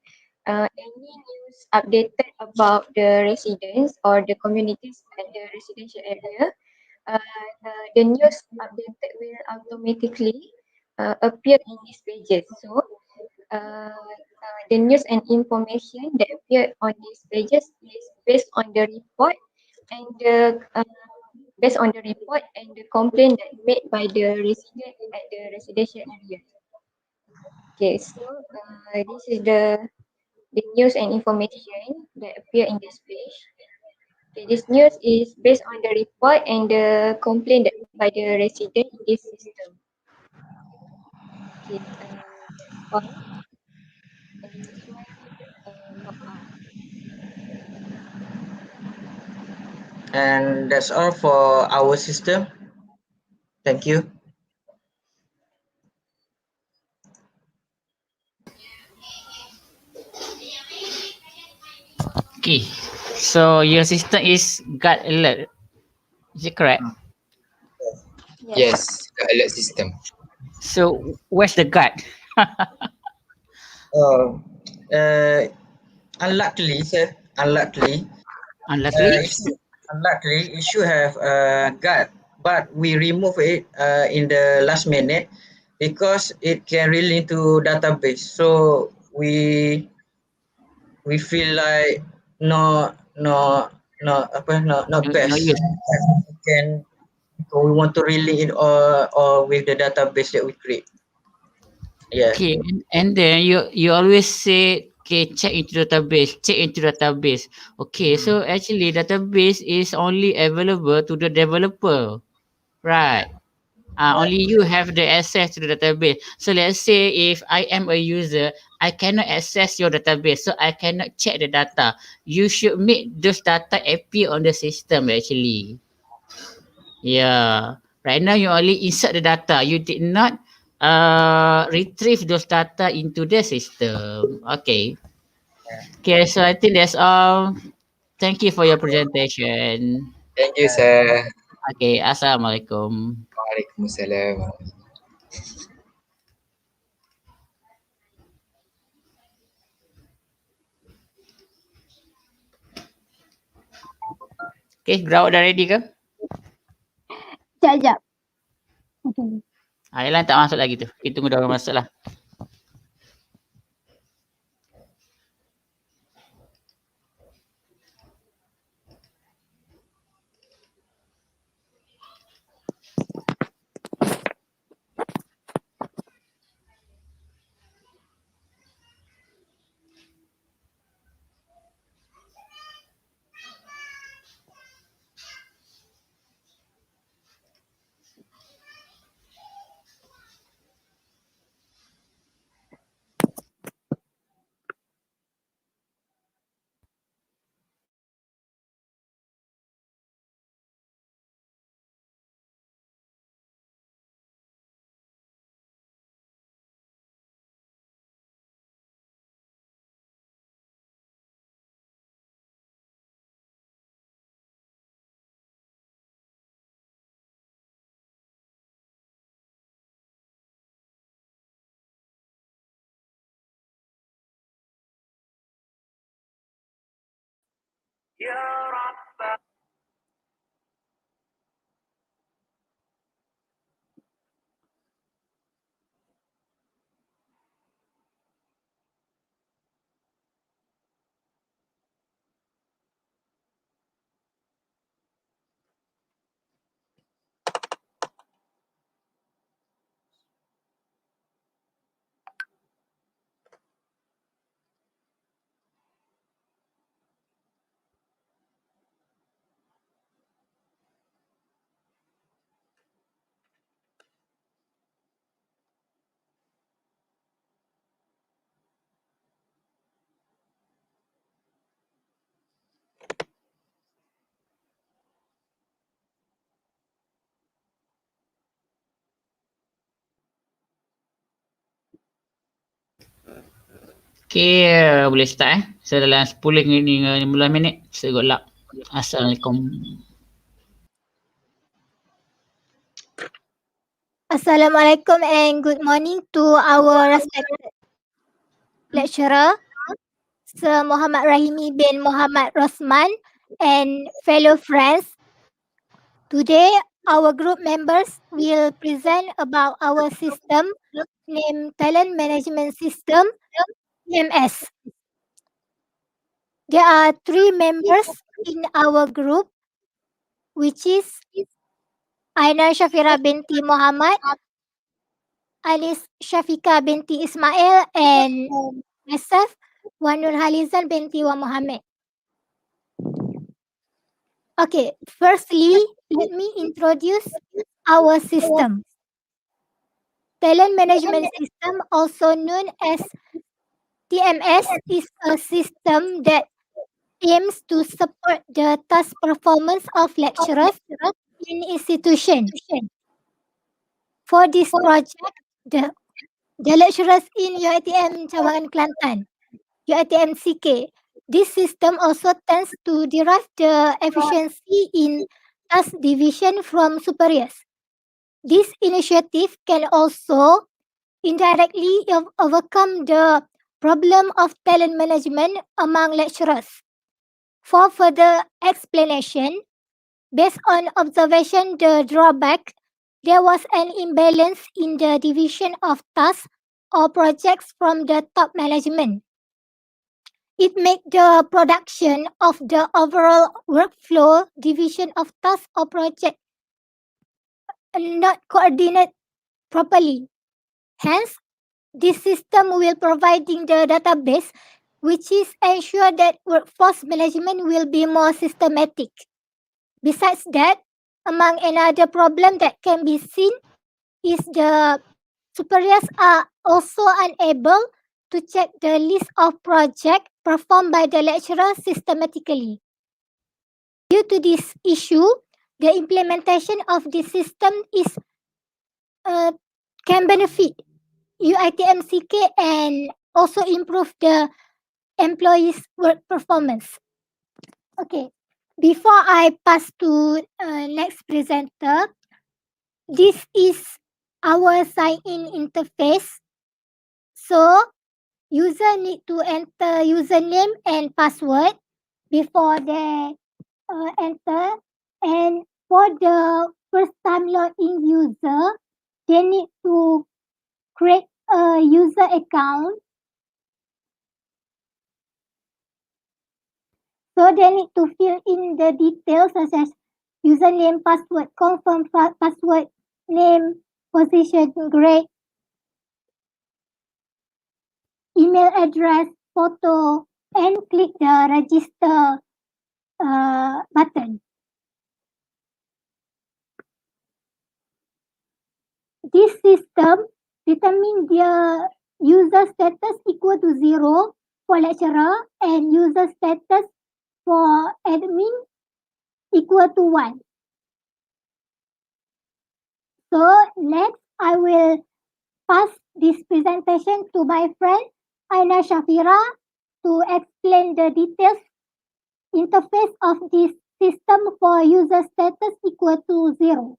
any news updated about the residents or the communities at the residential area, the news updated will automatically appear in these pages. So, the news and information that appear on these pages is based on the report and the based on the report and the complaint that made by the resident at the residential area. Okay, so this is the news and information that appear in this page. Okay, this news is based on the report and the complaint that by the resident in this system. Okay, that's all. And the next one, log out. And that's all for our system. Thank you. Okay. So your system is guard alert. Is it correct? Yes. Yes, the alert system. So where's the guard? Oh, uh, unluckily, sir, unluckily, Unluckily. it should have a guard, but we remove it in the last minute because it can relate to database. So we feel like not No best. use. We can so we want to relate it or with the database that we create. Yeah. Okay, and then you always say, okay, check into database. Okay, so actually database is only available to the developer, right? Only you have the access to the database. So let's say if I am a user, I cannot access your database, so I cannot check the data. You should make those data appear on the system actually. Yeah. Right now you only insert the data. You did not retrieve those data into the system. Okay. Okay, so I think that's all. Thank you for your presentation. Thank you, sir. Okay, assalamualaikum. Waalaikumsalam. Okay, Grawat dah ready ke? Sekejap. Okay. Yang lain tak masuk lagi tu. Kita tunggu dia orang masuk lah. Okay, boleh start So dalam 10 hingga 15 minit. So good luck. Assalamualaikum. Assalamualaikum and good morning to our respected lecturer, Sir Muhammad Rahimi bin Muhammad Rosman and fellow friends. Today, our group members will present about our system named Talent Management System, TMS. There are 3 members in our group, which is Aina Shafira binti Muhammad, Anis Shafika binti Ismail, and myself, Wan Nurhalizan binti Wan Muhammad. Okay, firstly, let me introduce our system. Talent Management System, also known as TMS, is a system that aims to support the task performance of lecturers in institution. For this project, the lecturers in UiTM Cawangan Kelantan, UiTM CK, this system also tends to derive the efficiency in task division from superiors. This initiative can also indirectly overcome the problem of talent management among lecturers. For further explanation, based on observation the drawback, there was an imbalance in the division of tasks or projects from the top management. It made the production of the overall workflow division of tasks or project not coordinated properly. Hence, this system will providing the database which is ensure that workforce management will be more systematic. Besides that, among another problem that can be seen is the superiors are also unable to check the list of projects performed by the lecturer systematically. Due to this issue, the implementation of this system is can benefit UiTMCK and also improve the employees' work performance. Okay, before I pass to next presenter, this is our sign-in interface. So, user need to enter username and password before they enter. And for the first time login user, they need to create a user account. So they need to fill in the details such as username, password, confirm password, name, position, grade, email address, photo, and click the register button. This system determines their user status equal to 0 for lecturer and user status for admin equal to 1. So next, I will pass this presentation to my friend Aina Shafira to explain the details interface of this system for user status equal to 0.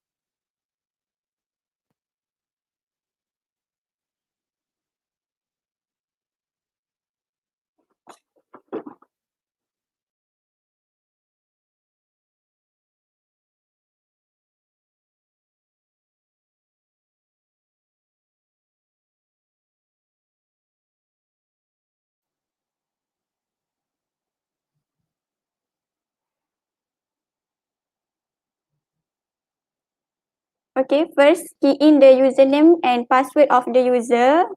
Okay, first key in the username and password of the user.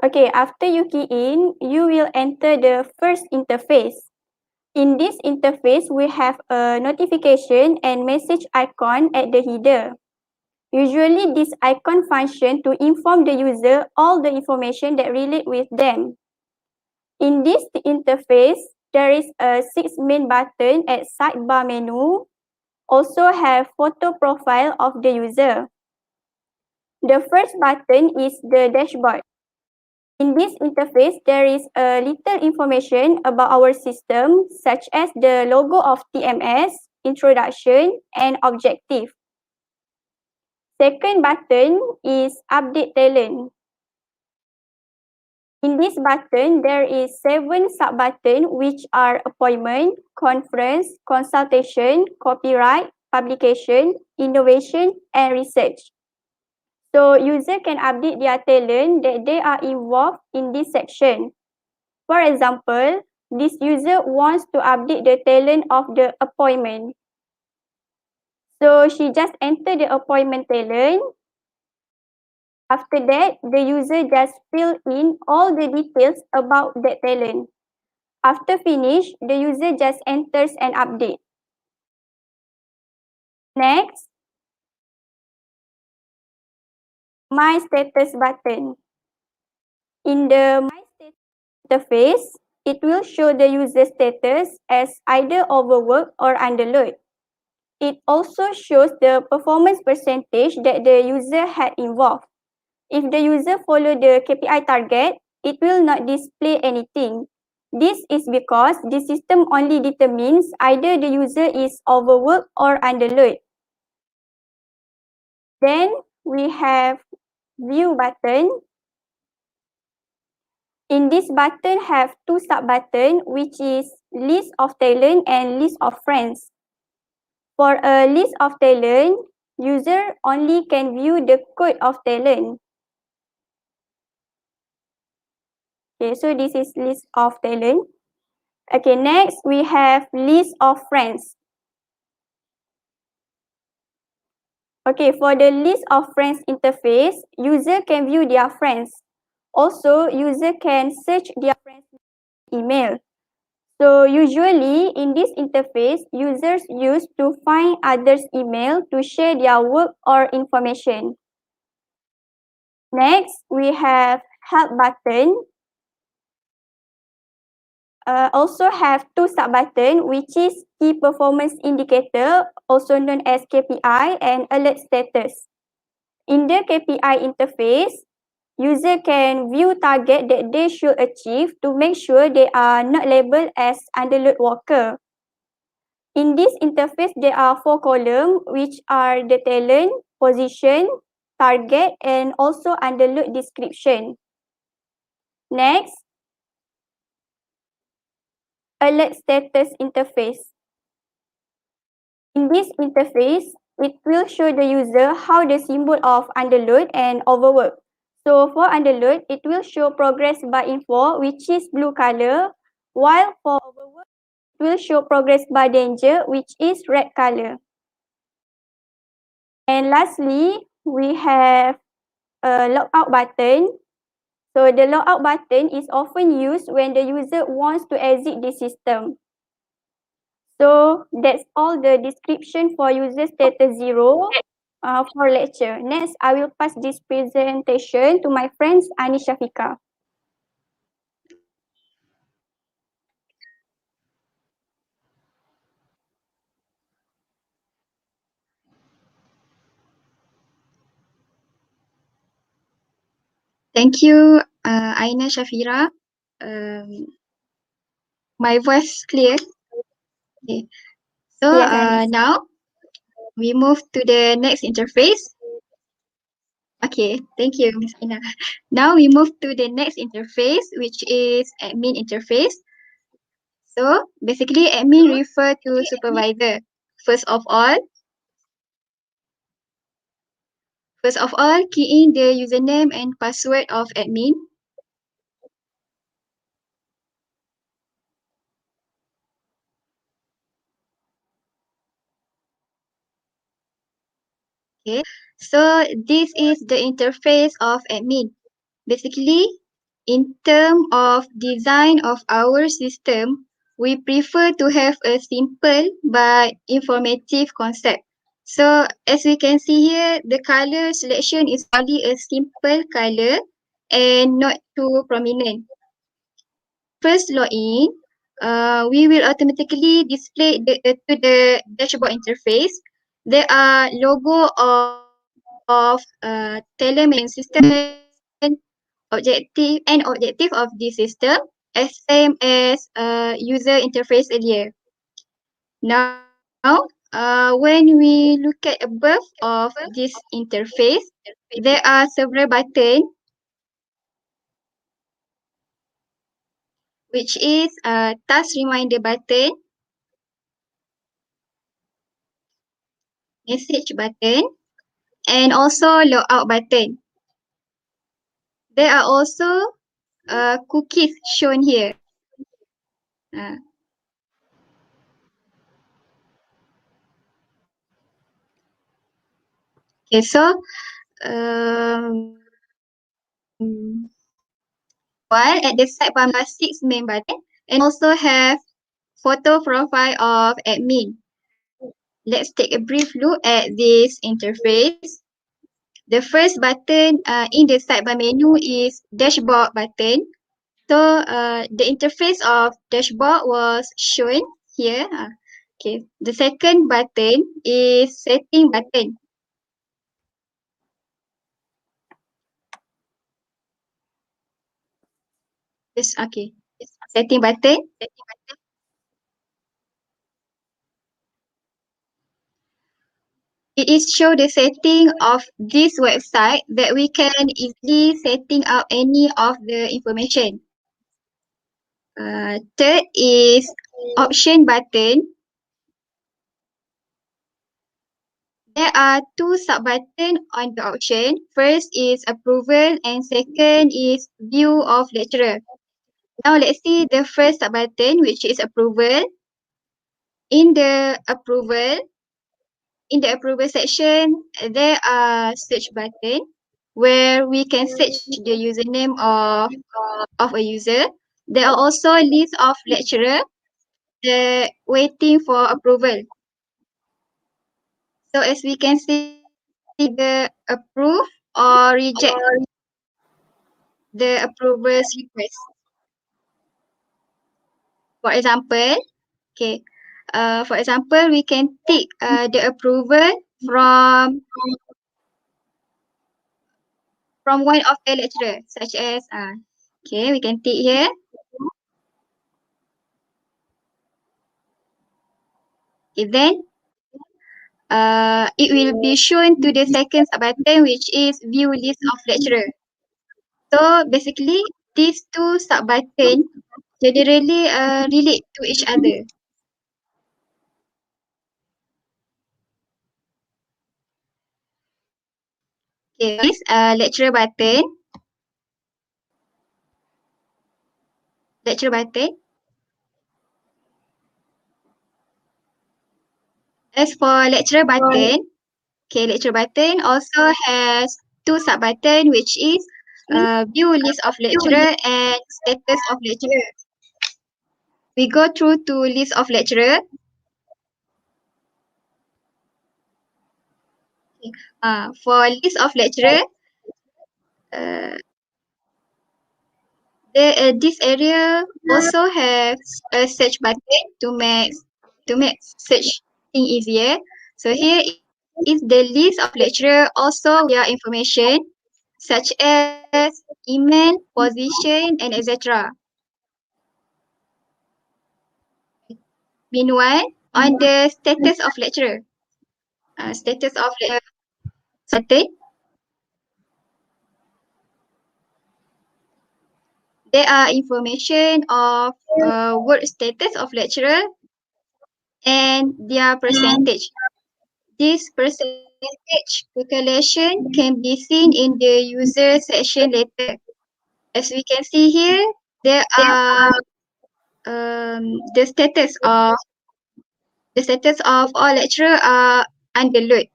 Okay, after you key in, you will enter the first interface. In this interface, we have a notification and message icon at the header. Usually, this icon function to inform the user all the information that relate with them. In this interface, there is a 6 main button at sidebar menu. Also have photo profile of the user. The first button is the dashboard. In this interface, there is a little information about our system, such as the logo of TMS, introduction, and objective. Second button is update talent. In this button, there is 7 sub-buttons which are appointment, conference, consultation, copyright, publication, innovation, and research. So user can update their talent that they are involved in this section. For example, this user wants to update the talent of the appointment. So she just enter the appointment talent. After that, the user just fill in all the details about that talent. After finish, the user just enters an update. Next, My Status button. In the My Status interface, it will show the user status as either overworked or underload. It also shows the performance percentage that the user had involved. If the user follow the KPI target, it will not display anything. This is because the system only determines either the user is overworked or underload. Then we have View button. In this button have 2 sub-buttons, which is List of Talent and List of Friends. For a list of talent, user only can view the code of talent. Okay, so this is list of talent. Okay, next we have list of friends. Okay, for the list of friends interface, user can view their friends. Also, user can search their friends' email. So usually in this interface, users use to find others' email to share their work or information. Next, we have help button. Also have 2 sub-buttons, which is key performance indicator, also known as KPI, and alert status. In the KPI interface, user can view target that they should achieve to make sure they are not labeled as underload worker. In this interface, there are 4 columns, which are the talent, position, target, and also underload description. Next, alert status interface. In this interface, it will show the user how the symbol of underload and overwork. So for underload, it will show progress bar info, which is blue color, while for overwork, it will show progress bar danger, which is red color. And lastly, we have a logout button. So the logout button is often used when the user wants to exit the system. So that's all the description for user status 0 for lecture. Next, I will pass this presentation to my friends Ani Shafika. Thank you, Aina Shafira. My voice clear? Okay. So Yes, Anis. now we move to the next interface. Okay, thank you, Ms. Aina. Now we move to the next interface, which is admin interface. So basically, admin refer to supervisor. First of all, key in the username and password of admin. Okay, so this is the interface of admin. Basically, in terms of design of our system, we prefer to have a simple but informative concept. So as we can see here, the color selection is only a simple color and not too prominent. first login, we will automatically display to the dashboard interface. There are logo of telemedicine system, objective of this system, as same as user interface earlier. Now, when we look at above of this interface, there are several buttons, which is task reminder button, message button, and also logout button. There are also cookies shown here. Okay, so while at the side bar 6 main button, and also have photo profile of admin. Let's take a brief look at this interface. The first button in the sidebar menu is dashboard button. So the interface of dashboard was shown here. Okay. The second button is setting button. Yes, okay. Setting button. It is show the setting of this website that we can easily setting up any of the information. Third is option button. There are two sub-buttons on the option. First is approval and second is view of lecturer. Now let's see the first sub-button, which is approval. In the approval, section, there are search button where we can search the username of a user. There are also list of lecturer waiting for approval. So as we can see, the approve or reject the approver's request. For example, okay, for example, we can tick the approval from one of the lecturer, such as okay, we can tick here. Okay, then it will be shown to the second sub-button, which is view list of lecturer. So basically, these two sub-buttons generally relate to each other. Okay, this lecturer button. As for lecturer button, okay, lecturer button also has two sub button, which is view list of lecturer and status of lecturer. We go through to list of lecturer. For list of lecturer, this area also has a search button to make searching easier. So here is the list of lecturer also with their information such as email, position, and etc. Meanwhile, on the status of lecturer, button, there are information of work status of lecturer and their percentage. This percentage calculation can be seen in the user section later. As we can see here, there are the status of all lecturer are under load.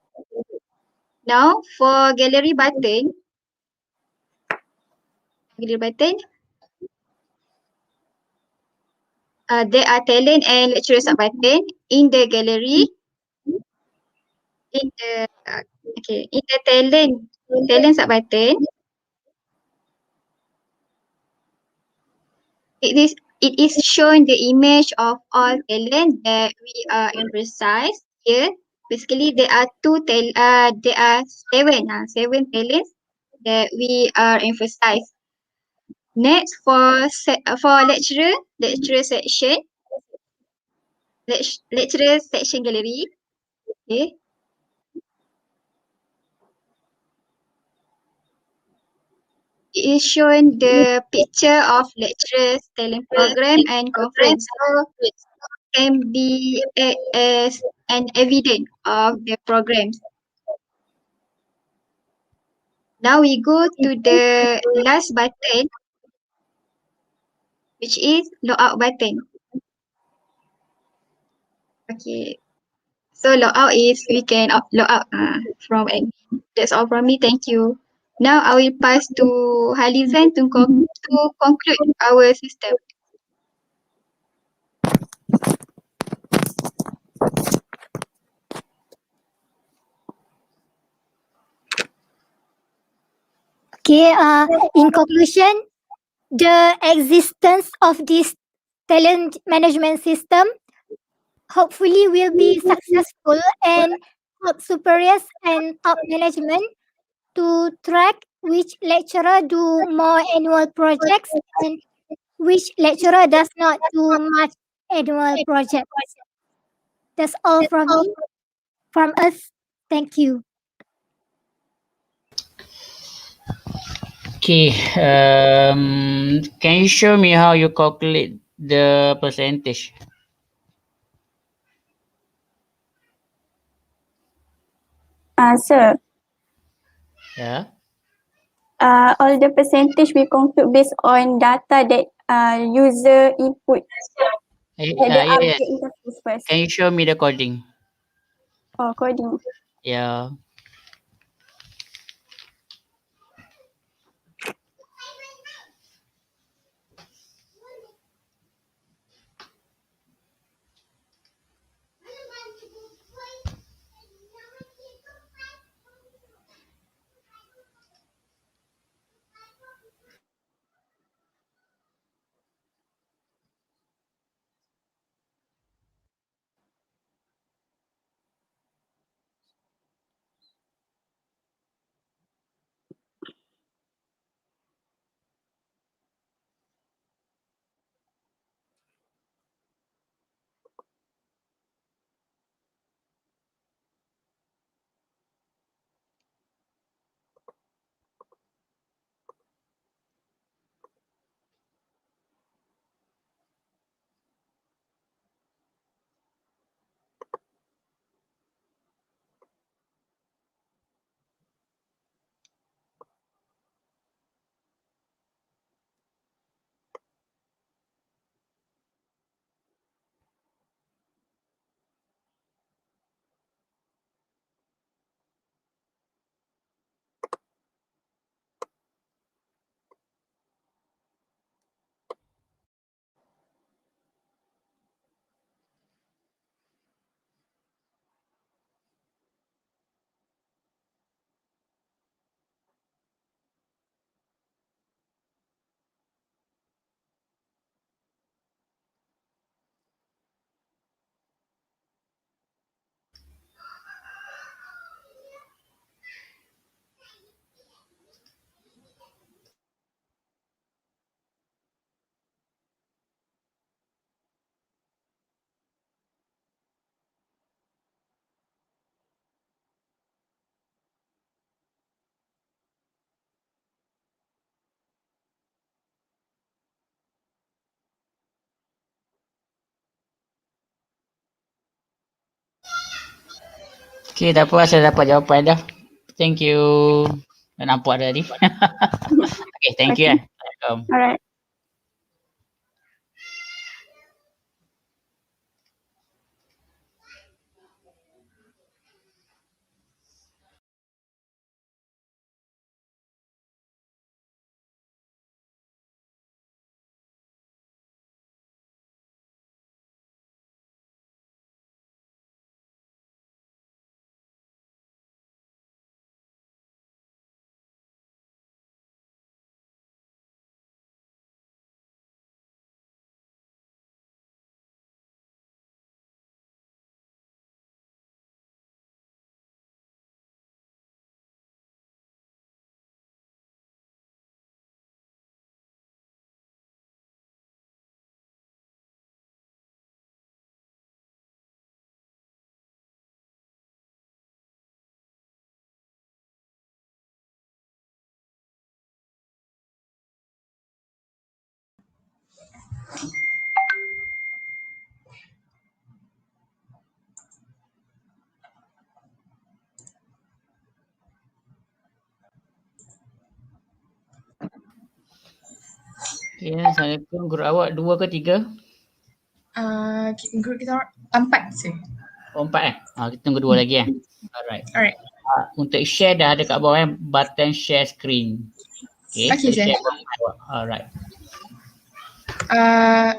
Now for gallery button, there are talent and lecturer sub button in the gallery. In the talent sub button, it is shown the image of all talent that we emphasize here. Basically, there are seven talents that we are emphasize. Next, for lecturer section, lecturer section gallery. Okay. It is shown the picture of lecturers, talent program and conference. So can be as an evidence of the programs. Now we go to the last button, which is logout button. Okay. So logout is we can log out from admin. That's all from me. Thank you. Now I will pass to Halizan to conclude our system. Okay, in conclusion, the existence of this talent management system hopefully will be successful and help superiors and top management to track which lecturer do more annual projects and which lecturer does not do much annual projects. That's all from me, from us. Thank you. Okay. Can you show me how you calculate the percentage? Sir, Yeah. all the percentage we compute based on data that user input at the Yeah, yes. update interface first. Can you show me the coding? Oh, coding. Yeah. Okay, dah puas saya dapat jawapan dah. Thank you. Dah nampak dah tadi. Okay, thank you. Okay. Assalamualaikum. Alright. Okay, Assalamualaikum. Guru awak 2 ke 3? Group kita 4 je. Oh, 4 eh? Kita tunggu 2 lagi eh. Alright. Alright. Untuk share dah ada kat bawah button share screen. Okay, Okay, sir. share awak. Alright. Uh,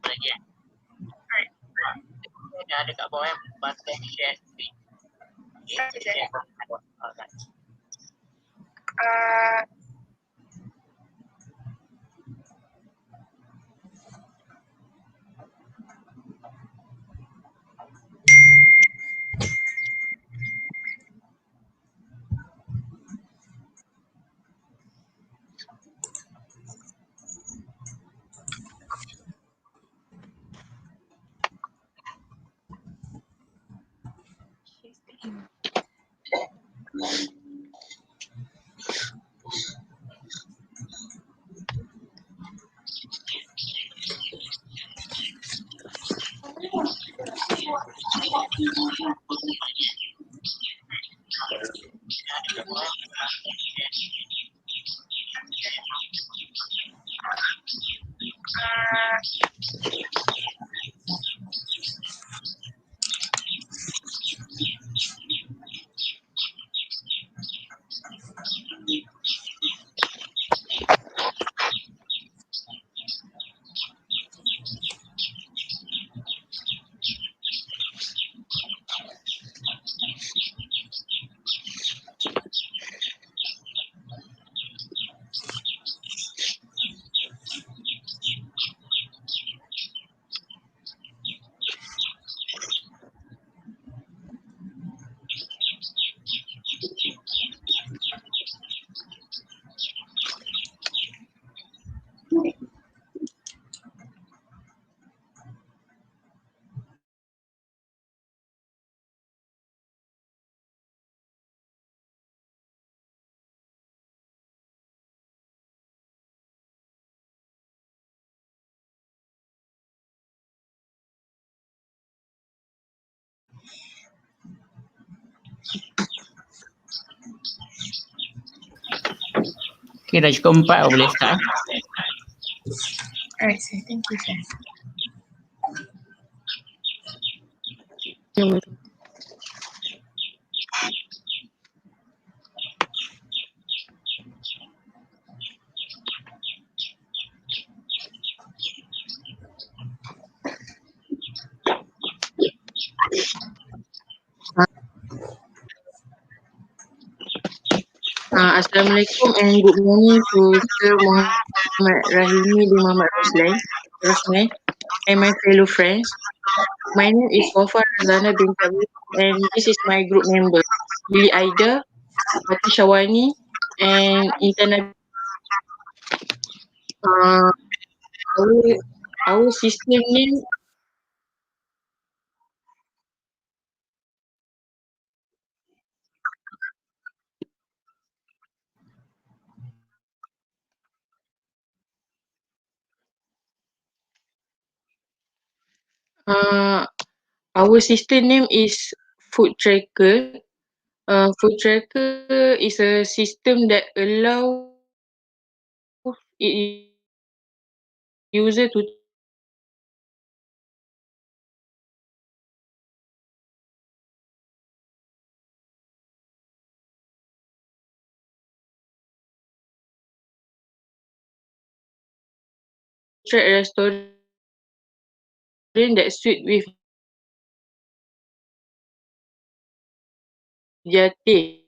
Lagi eh. Alright. Share dah ada kat bawah button share screen. Okay, share awak. Alright. uh, Okay, dah cukup 4 boleh start. alright, sir. Thank you, sir. Assalamualaikum and good morning to Sir Muhammad Rahimi bin Muhammad Rosman and my fellow friends. My name is Wafa Razana bin Tabib and this is my group member, Lily Aida, Fatih Shawani and Intan. Uh, our system name uh, our system name is Food Tracker. Food Tracker is a system that allows user to track a restaurant that suit with their taste.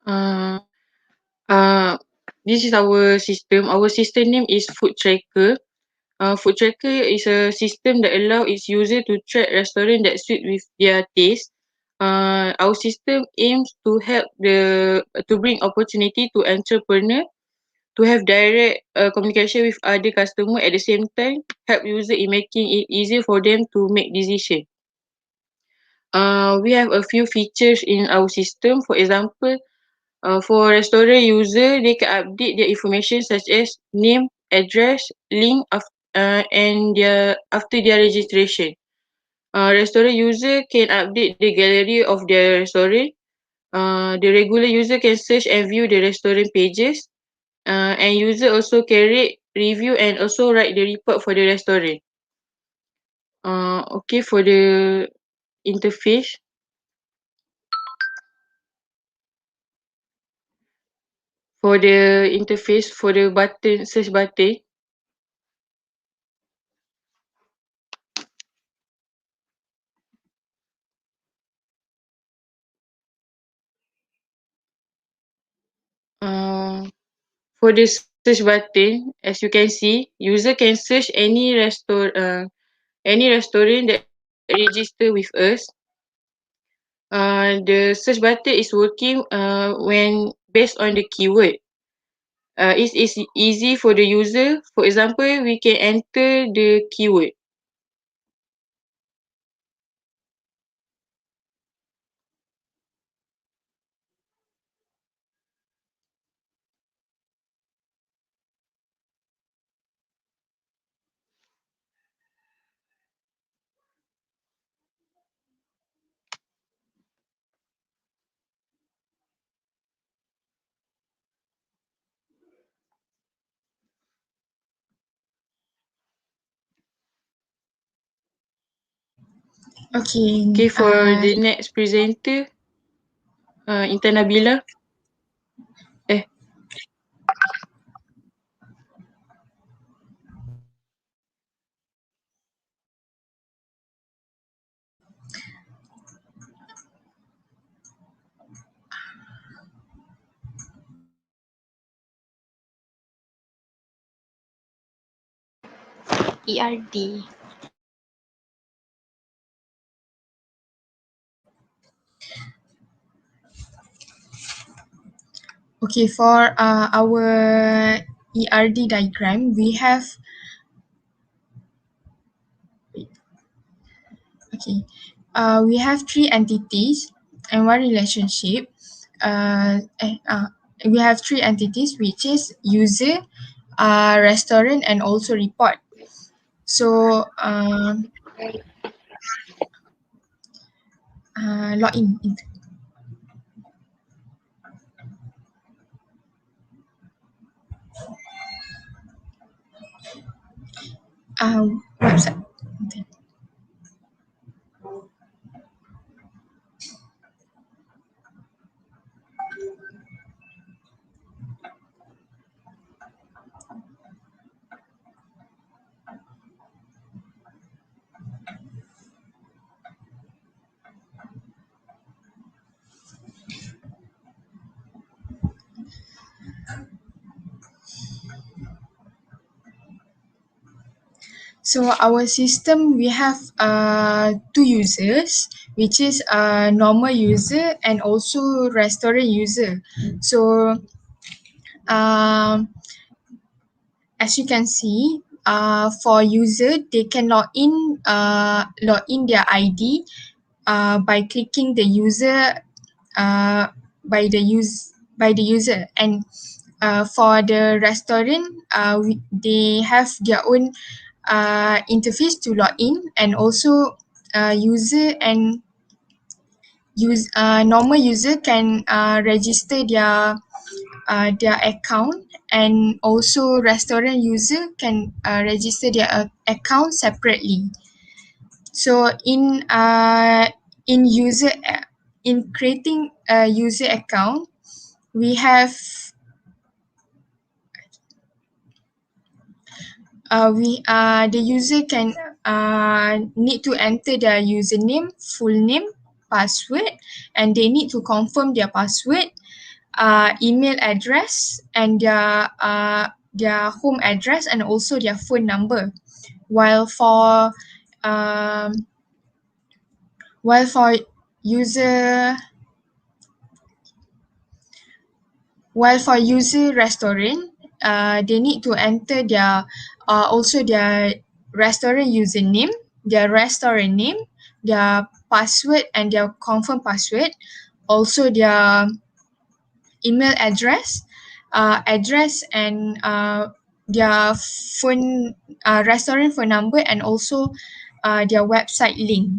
Uh, uh, this is our system. Our system name is Food Tracker. Food Tracker is a system that allow its user to track restaurant that suit with their taste. Our system aims to help to bring opportunity to entrepreneur to have direct communication with other customer at the same time help user in making it easier for them to make decision. We have a few features in our system. For example, for restaurant user, they can update their information such as name, address, link and after their registration. Restaurant user can update the gallery of their restaurant. The regular user can search and view the restaurant pages. And user also can rate, review and also write the report for the restaurant. Okay, for the interface. For the interface, for the button, search button, uh, for the search button, as you can see, user can search any restaurant that register with us. The search button is working when based on the keyword. It is easy for the user. For example, we can enter the keyword. Okay. Okay, for the next presenter, Intan Nabila. ERD. Okay, for our ERD diagram, we have we have three entities and one relationship. We have three entities, which is user, restaurant, and also report. So login. Website. So our system, we have two users, which is normal user and also restaurant user. So as you can see, for user, they can log in their ID by clicking the user by the user, and for the restaurant, they have their own interface to log in, and also user and normal user can register their account, and also restaurant user can register their account separately. So in user in creating a user account, we have the user can need to enter their username, full name, password, and they need to confirm their password. email address and their home address and also their phone number. While for um, while for user while for user restaurant, they need to enter their also their restaurant username, their restaurant name, their password and their confirm password, also their email address and their phone restaurant phone number and also their website link.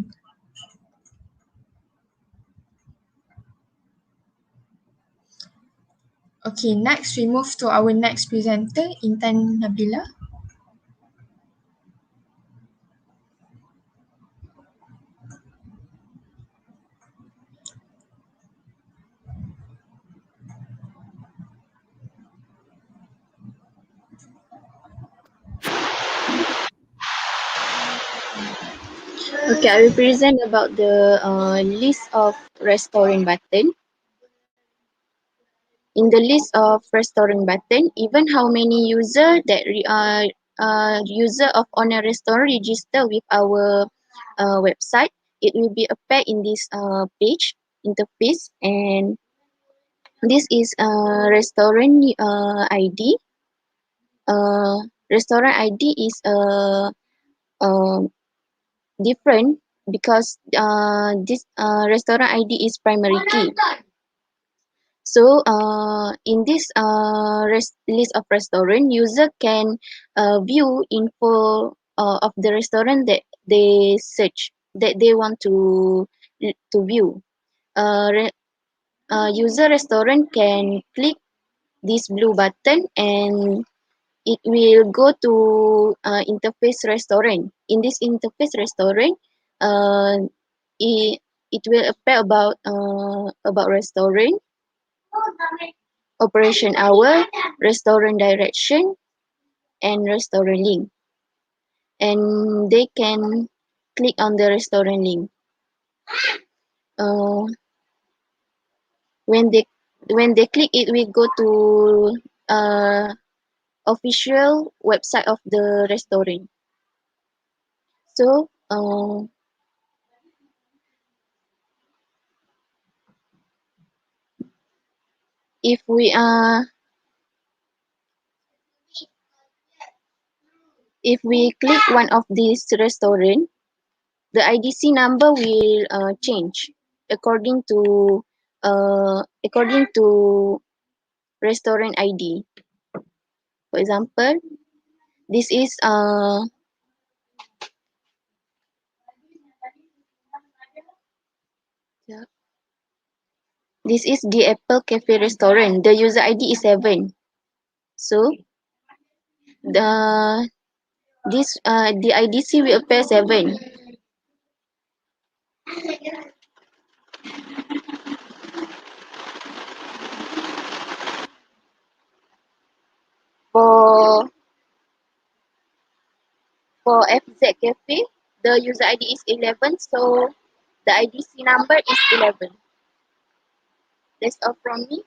Okay, next we move to our next presenter, Intan Nabila. Okay, I will present about the list of restaurant button. In the list of restaurant button, even how many user of on a restaurant register with our website, it will be appeared in this page interface, and this is restaurant ID. Restaurant ID is uh, different because this restaurant ID is primary key. So in this list of restaurant, user can view info of the restaurant that they search, that they want to view. User restaurant can click this blue button and it will go to interface restaurant. In this interface restaurant, uh, it will appear about restaurant, operation hour, restaurant direction, and restaurant link. And they can click on the restaurant link. Uh, when they click it, will go to official website of the restaurant. So if we click one of these restaurant, the IDC number will change according to restaurant ID. For example, this is the Apple Cafe restaurant. The user ID is 7. So the IDC will appear 7. For FZ Cafe, the user ID is 11, so the IDC number is 11. That's all from me.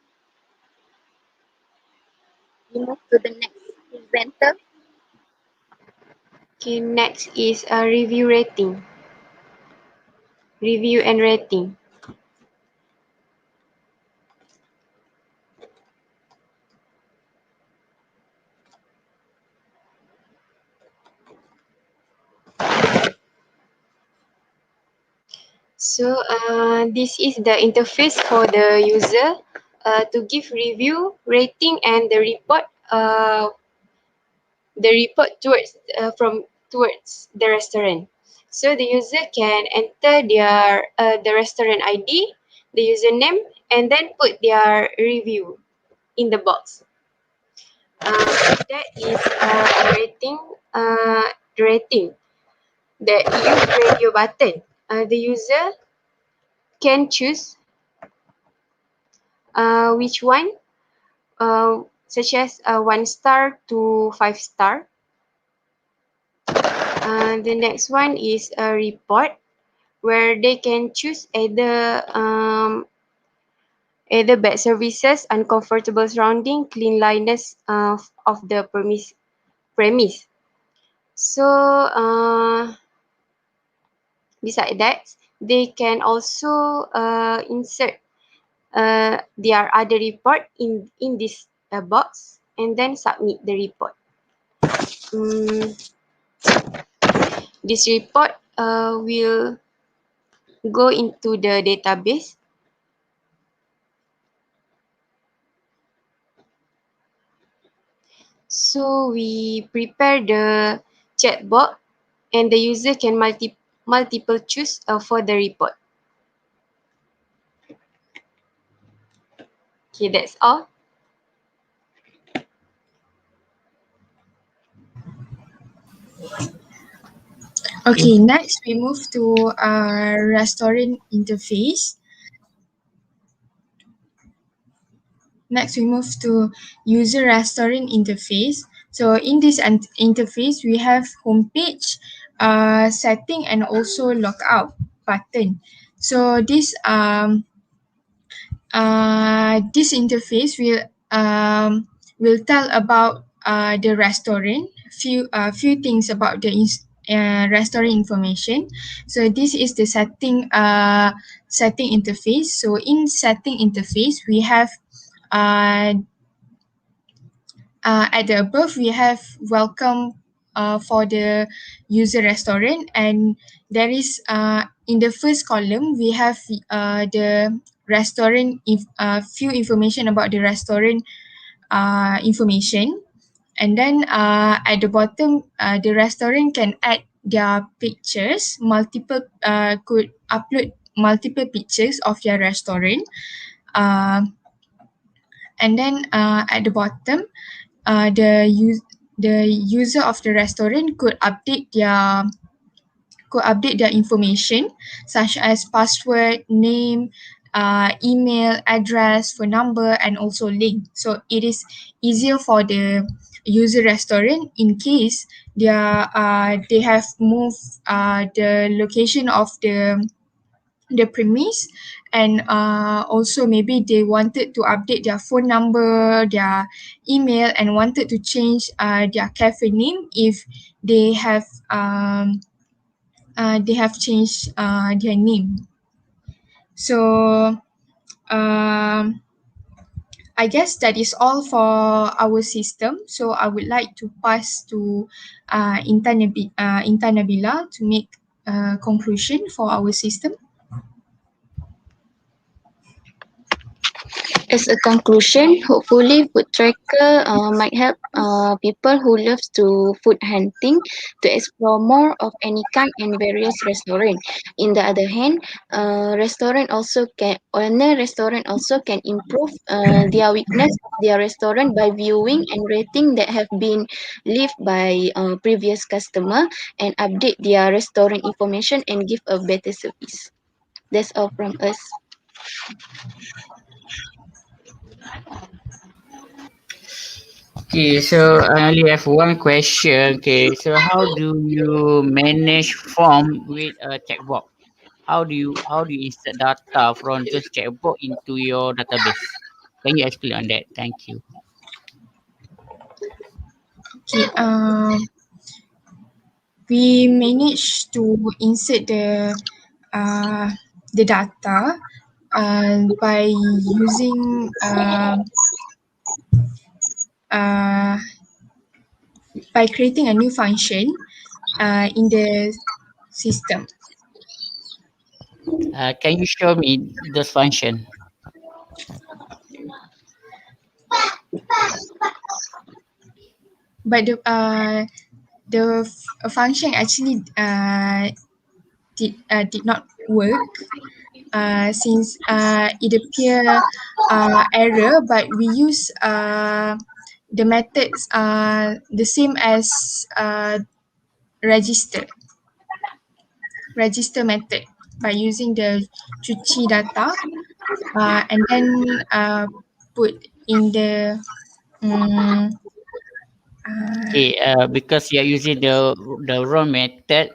We move to the next presenter. Okay, next is a review rating. Review and rating. So this is the interface for the user to give review, rating, and the report. Towards the restaurant. So the user can enter their the restaurant ID, the username, and then put their review in the box. That is rating. The rating. The use radio button. The user can choose which one, such as 1 star to 5 star. The next one is a report, where they can choose either Either bad services, uncomfortable surrounding, cleanliness of the premise. So beside that, they can also insert their other report in this box and then submit the report. This report will go into the database. So we prepare the chatbot and the user can multiple choose for the report. Okay, that's all. Okay, next we move to restaurant interface. Next, we move to user restaurant interface. So in this interface, we have homepage, setting, and also logout button. So this interface will tell about the restaurant, few things about the restaurant information. So this is the setting interface. So in setting interface, we have uh, at the above, we have welcome for the user restaurant, and there is in the first column we have the restaurant few information about the restaurant information, and then at the bottom the restaurant can add their pictures, multiple could upload multiple pictures of their restaurant, uh, and then at the bottom the user of the restaurant could update their information such as password, name, email, address, phone number, and also link. So it is easier for the user restaurant in case they have moved the location of the premise, and also maybe they wanted to update their phone number, their email, and wanted to change their cafe name if they have changed their name. So I guess that is all for our system. So I would like to pass to Intan Nabila to make a conclusion for our system. As a conclusion, hopefully food tracker might help people who love to food hunting to explore more of any kind and various restaurant. In the other hand, restaurant also can improve their weakness of their restaurant by viewing and rating that have been left by previous customer and update their restaurant information and give a better service. That's all from us. Okay, so I only have one question. Okay, so how do you manage form with a checkbox? How do you insert data from those checkbox into your database? Can you explain on that? Thank you. Okay, we managed to insert the data by using uh, by creating a new function in the system. Can you show me this function? But the function actually did not work since it appear error, but we use the methods the same as register method by using the cuci data and then put in the um, Okay, because you are using the wrong method,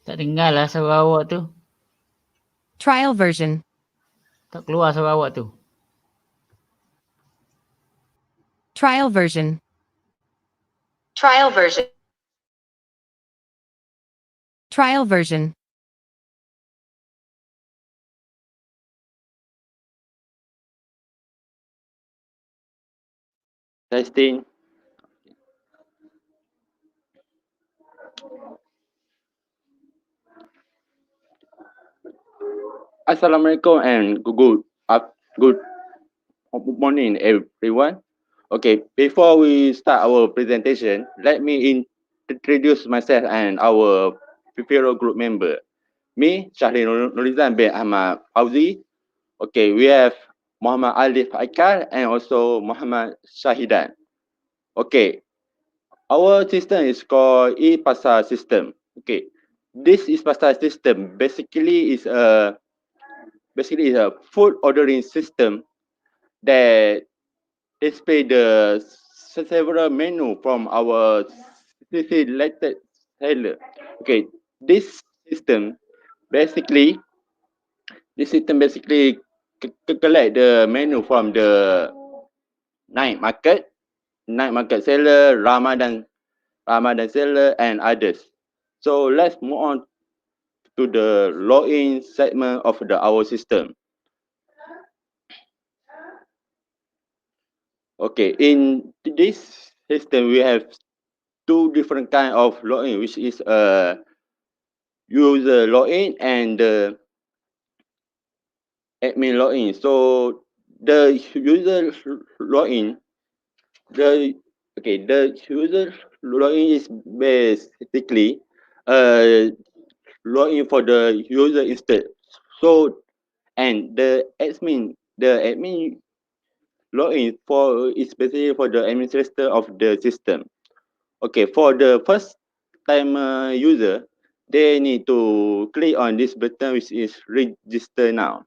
Tak dengar lah suara awak tu. Trial version. Tak keluar suara awak tu. Trial version. Trial version. Trial version. Testing. Assalamualaikum and good morning everyone. Okay, before we start our presentation, let me introduce myself and our fellow group member. Me, Shahril Nurizan bin Ahmad Fauzi. Okay, we have Muhammad Alif Aikal and also Muhammad Shahidan. Okay, our system is called e-pasar system. Okay, this e-pasar system basically is a food ordering system that display the several menu from our selected seller. Okay, this system basically collect the menu from the night market seller, Ramadan seller, and others. So let's move on to the login segment of our system. Okay, in this system we have two different kind of login, which is user login and the admin login. So the user login, the user login is basically login for the user instead. So and the admin login is basically for the administrator of the system. Okay, for the first time user, they need to click on this button which is register now.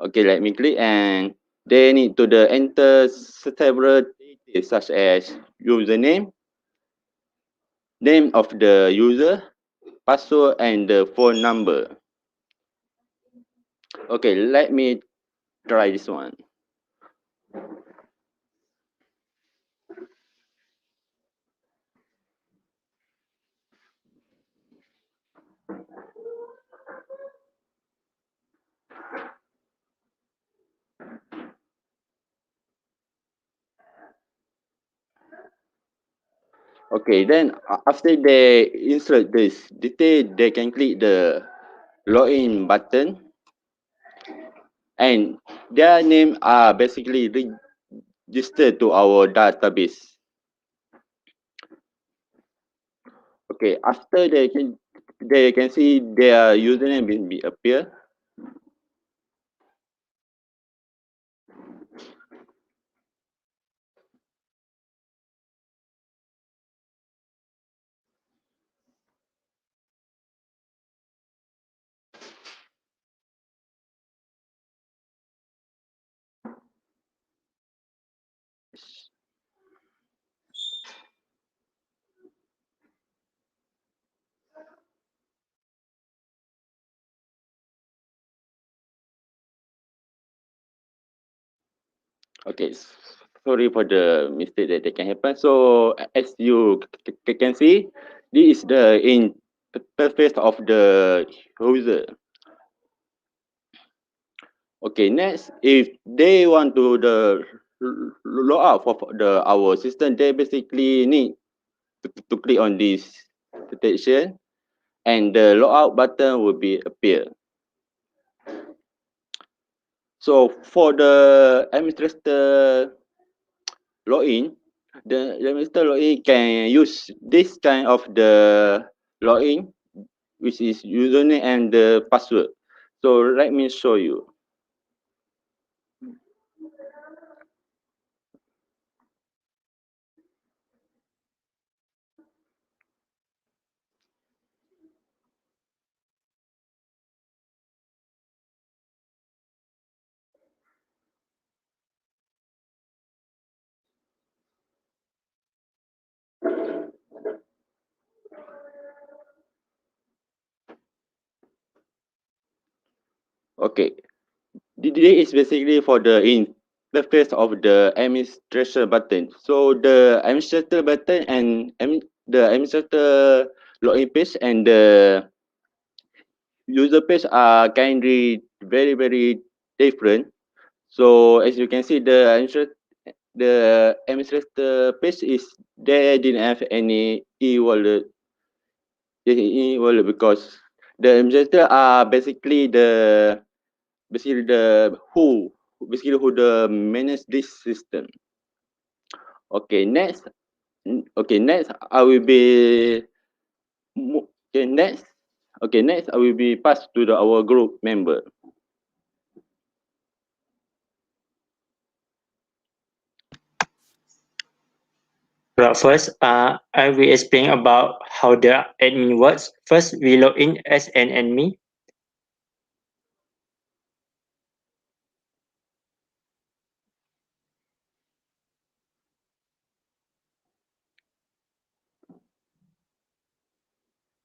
Okay, let me click and they need to enter several details such as username, name of the user, password and the phone number. Okay, let me try this one. Okay, then after they insert this detail, they can click the login button and their name are basically registered to our database. Okay, after they can see their username will be appear. Okay, sorry for the mistake that can happen. So as you can see, this is the interface of the user. Okay, next, if they want to log out for our system, they basically need to click on this detection, and the logout button will be appear. So for the administrator login, the administrator login can use this kind of the login, which is username and the password. So let me show you. Okay, this is basically for the interface of the administrator button. So the administrator button and the administrator login page and the user page are kindly very different. So as you can see, the administrator page is they didn't have any e-wallet because the administrator are basically the who the manage this system. Okay, next I will be next I will be passed to our group member. But first, I will explain about how the admin works. First, we log in as an admin.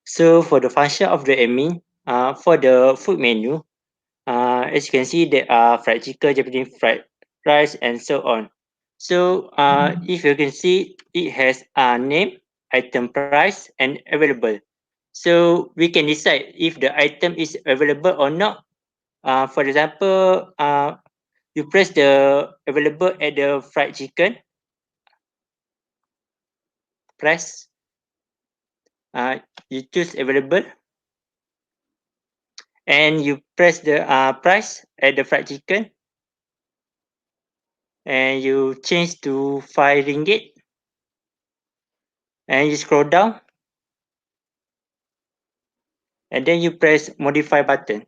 So for the function of the admin, for the food menu, as you can see, there are fried chicken, Japanese fried rice, and so on. So if you can see, it has a name, item price, and available. So we can decide if the item is available or not. For example, you press the available at the fried chicken, press, you choose available, and you press the price at the fried chicken, and you change to 5 ringgit, and you scroll down, and then you press modify button.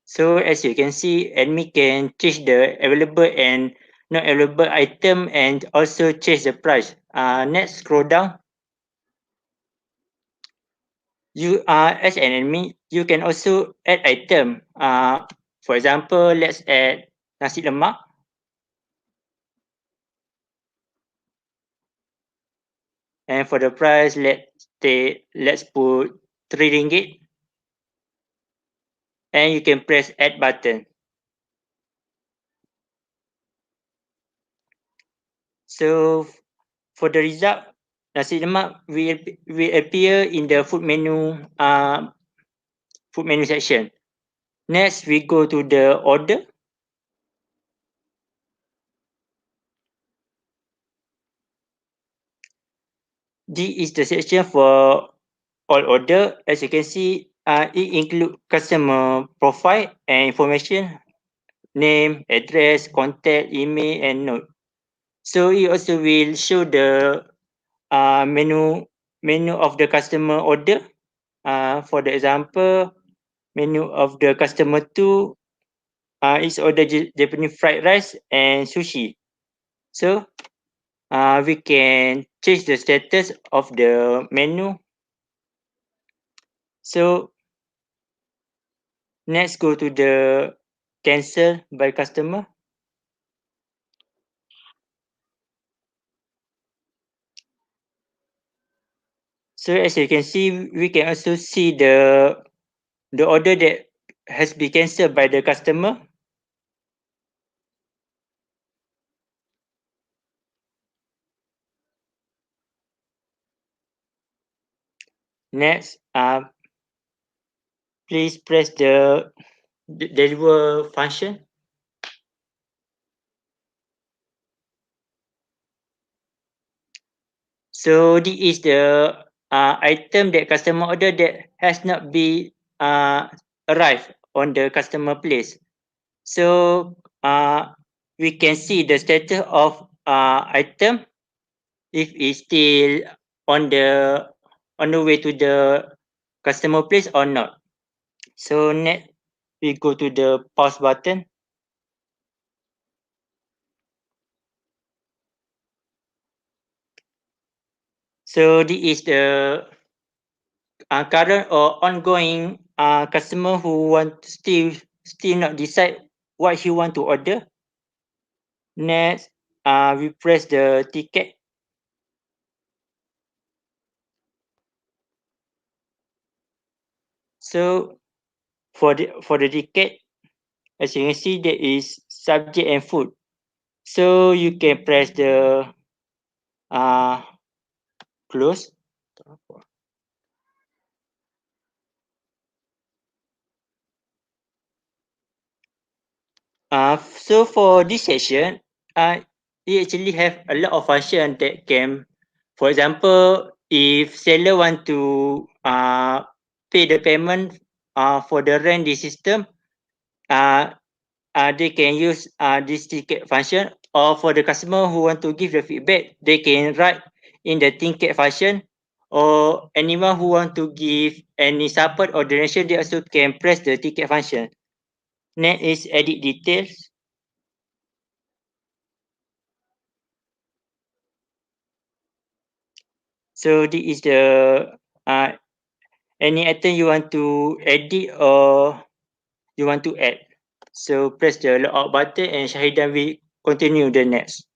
So as you can see, admin can change the available and not available item and also change the price. Next, scroll down. You as an admin, you can also add item. For example, let's add nasi lemak. And for the price, let's put 3 ringgit. And you can press add button. So for the result, nasi lemak will appear in the food menu section. Next, we go to the order. This is the section for all order. As you can see, it include customer profile and information, name, address, contact, email, and note. So it also will show the menu of the customer order. For the example, menu of the customer two is order Japanese fried rice and sushi. So we can change the status of the menu. So next go to the cancel by customer. So as you can see, we can also see the order that has been cancelled by the customer. Next, please press the deliver function. So this is the item that customer order that has not been arrived on the customer place. So we can see the status of item if it's still on the way to the customer place or not. So next we go to the pause button. So this is the current or ongoing customer who want to still not decide what he want to order. Next, we press the ticket. So for the ticket, as you can see, there is subject and food. So you can press the uh, close. So for this session, it actually have a lot of function that can, for example, if seller want to pay the payment for the rent the system, uh, they can use this ticket function, or for the customer who want to give the feedback, they can write in the ticket function, or anyone who want to give any support or donation, they also can press the ticket function. Next is edit details. So this is the uh, any item you want to edit or you want to add. So press the logout button and Shahidan will continue the next.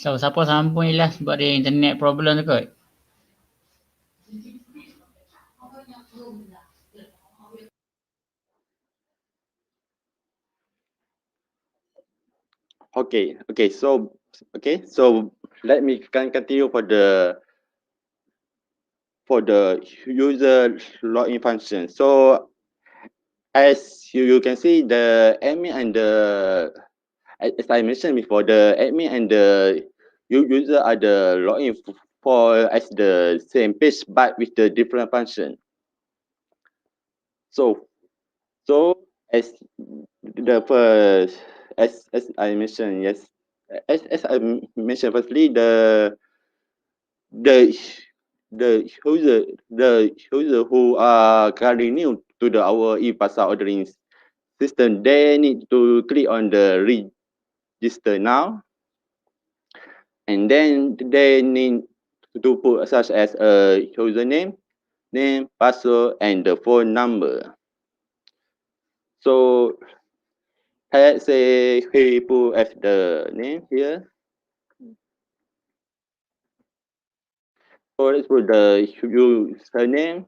So siapa sambung ni lah sebab dia internet problem tu kot. So let me continue for the user login function. So as you can see, the admin and the as I mentioned before, the admin and the user are the login for as the same page but with the different function. So as the first as I mentioned, yes, as I mentioned firstly, the the user who are currently new to the our e-pasar ordering system, they need to click on the register now, and then they need to put such as a username, name, password, and the phone number. So let's say we put as the name here. So let's put the username.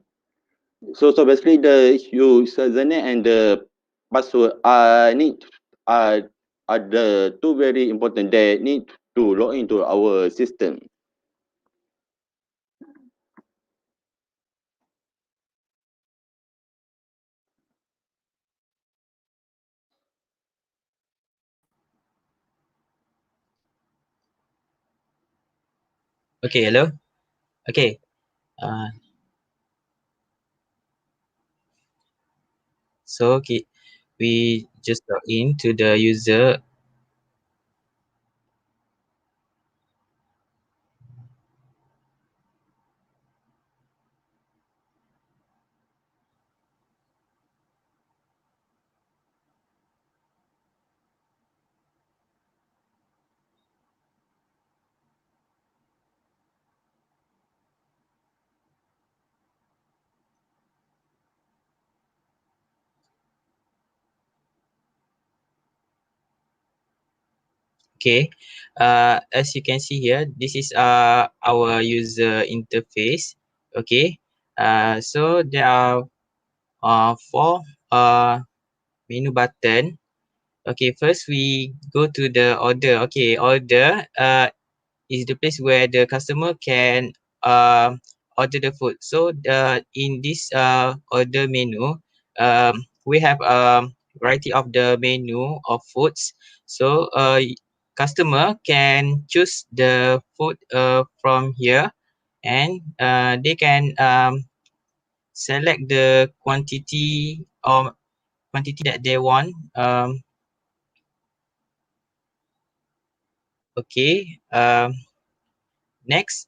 So basically the username and the password are are the two very important that need to log into our system. Okay, hello. Okay. Uh, so okay, we just log in to the user. Okay. As you can see here, this is our user interface. Okay. So there are four menu button. Okay, first we go to the order. Okay, order is the place where the customer can order the food. So in this order menu, we have variety of the menu of foods. So customer can choose the food from here, and they can select the quantity or quantity that they want. Okay. Next.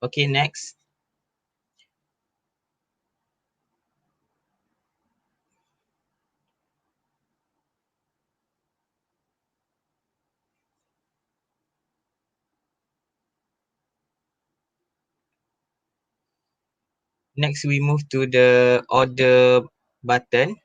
Okay. Next. Next, we move to the order button.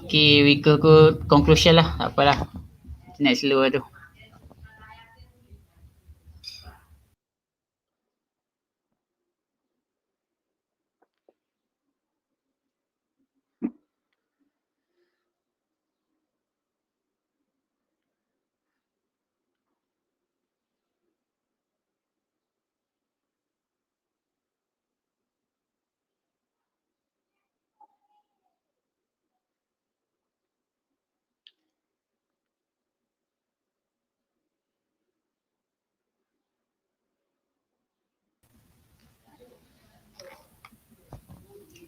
Okay, we go conclusion lah. Tak apalah. Next slow tu.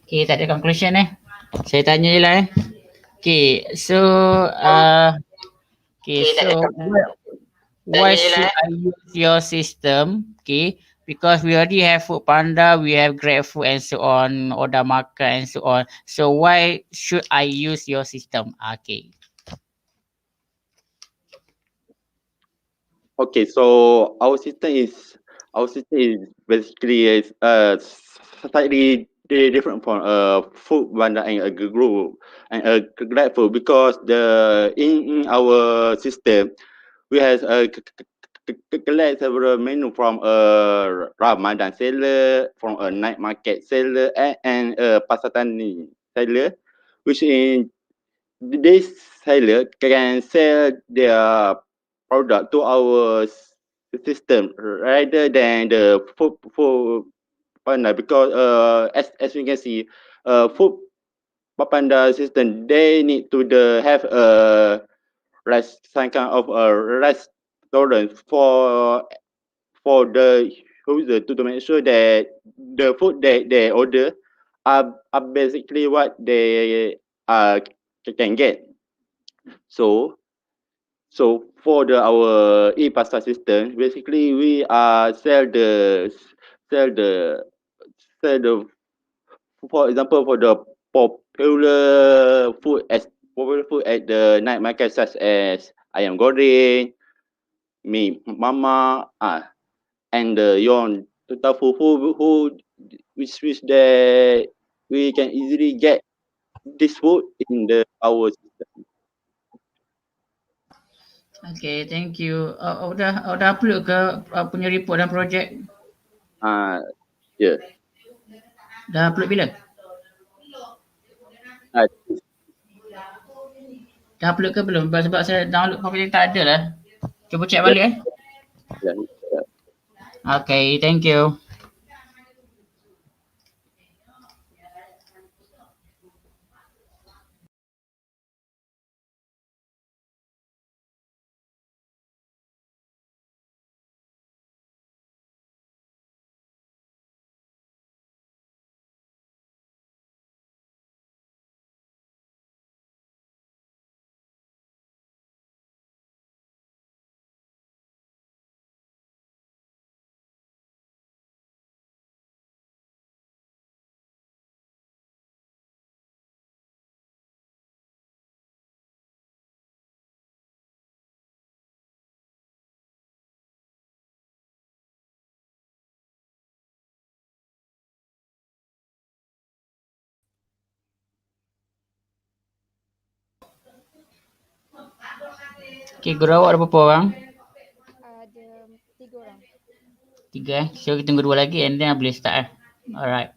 Okay, tak ada conclusion eh. Saya tanya je lah eh. Okay, so okay, so why should I use your system? Okay, because we already have Food Panda, we have GrabFood and so on, Oda Makan and so on. So why should I use your system? Okay. Okay, so our system is basically slightly they different from food panda and a group and a grab food because the in our system we has collect several menu from a Ramadan seller, from a night market seller, and a pasar tani seller, which in this seller can sell their product to our system rather than the food panda because as we can see, food panda system they need to have a some kind of a restaurant for the user to make sure that the food that they order are basically what they can get. So for our e-pasta system, basically we sell the sell the for example for the popular food at the night market such as ayam goreng, mi mama, and the yon tofu who which that we can easily get this food in the our system. Okay, thank you. Udah upload ke punya report dan projek? Yeah. Dah upload bila? Uh, Dah upload ke belum? Sebab saya download copy tak ada lah. Cuba check yeah, balik eh. yeah, yeah. Okay, thank you. Okay, guru awak ada berapa orang? Ada 3 orang. 3 eh. So kita tunggu 2 lagi and then boleh start eh. Alright.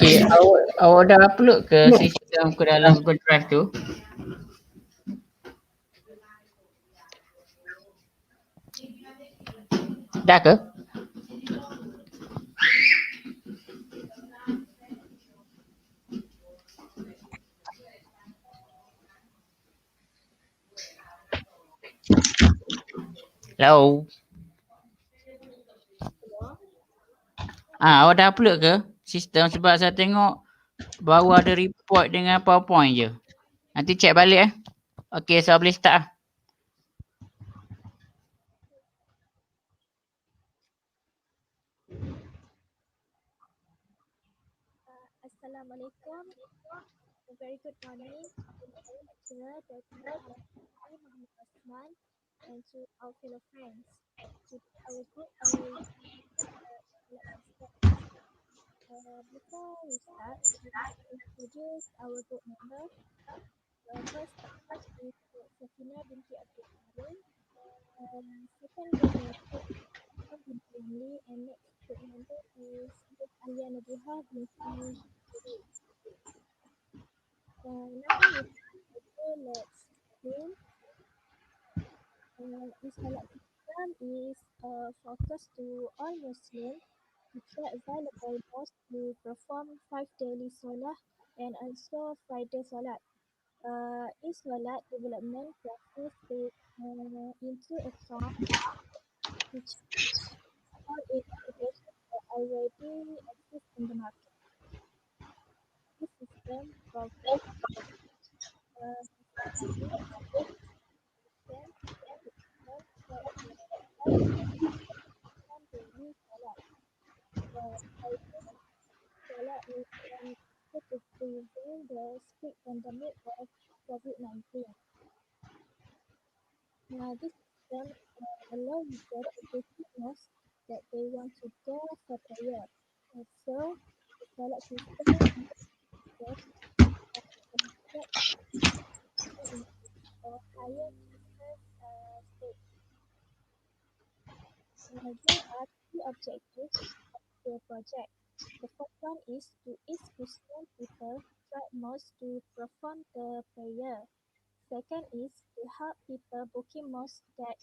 Okay, awak dah upload ke Next. sistem ke dalam Google Drive tu? Dah ke? Hello. Awak dah upload ke sistem, sebab saya tengok baru ada report dengan PowerPoint je. Nanti check balik Okey, so boleh start Assalamualaikum. A very good morning to our lecturer, Dr. Muhammad Osman, and to our fellow friends. Today, our group will select system. Before we start, we will introduce our group members. First is Sakina binti Abdul Karim. Second group member is binti Ramli, and next group member is Alia Nabiha binti Suri. Nothing is so let's begin. Salat Islam is focused to all Muslims. It's available mosque to perform 5 daily salah and also Friday salat. Salat development practice take into account which all applications that already exist in the market. This system provides study, exam, treatment that help perform daily salat. Friday salat is to prevent the spread pandemic of COVID-19. This system allows users to visit mosques that they want to go for prayer. Also, the salat system users connected in a higher business state. There are three objectives of the project. The first one is to each Muslim people try mosque to perform the prayer. Second is to help people booking mosque that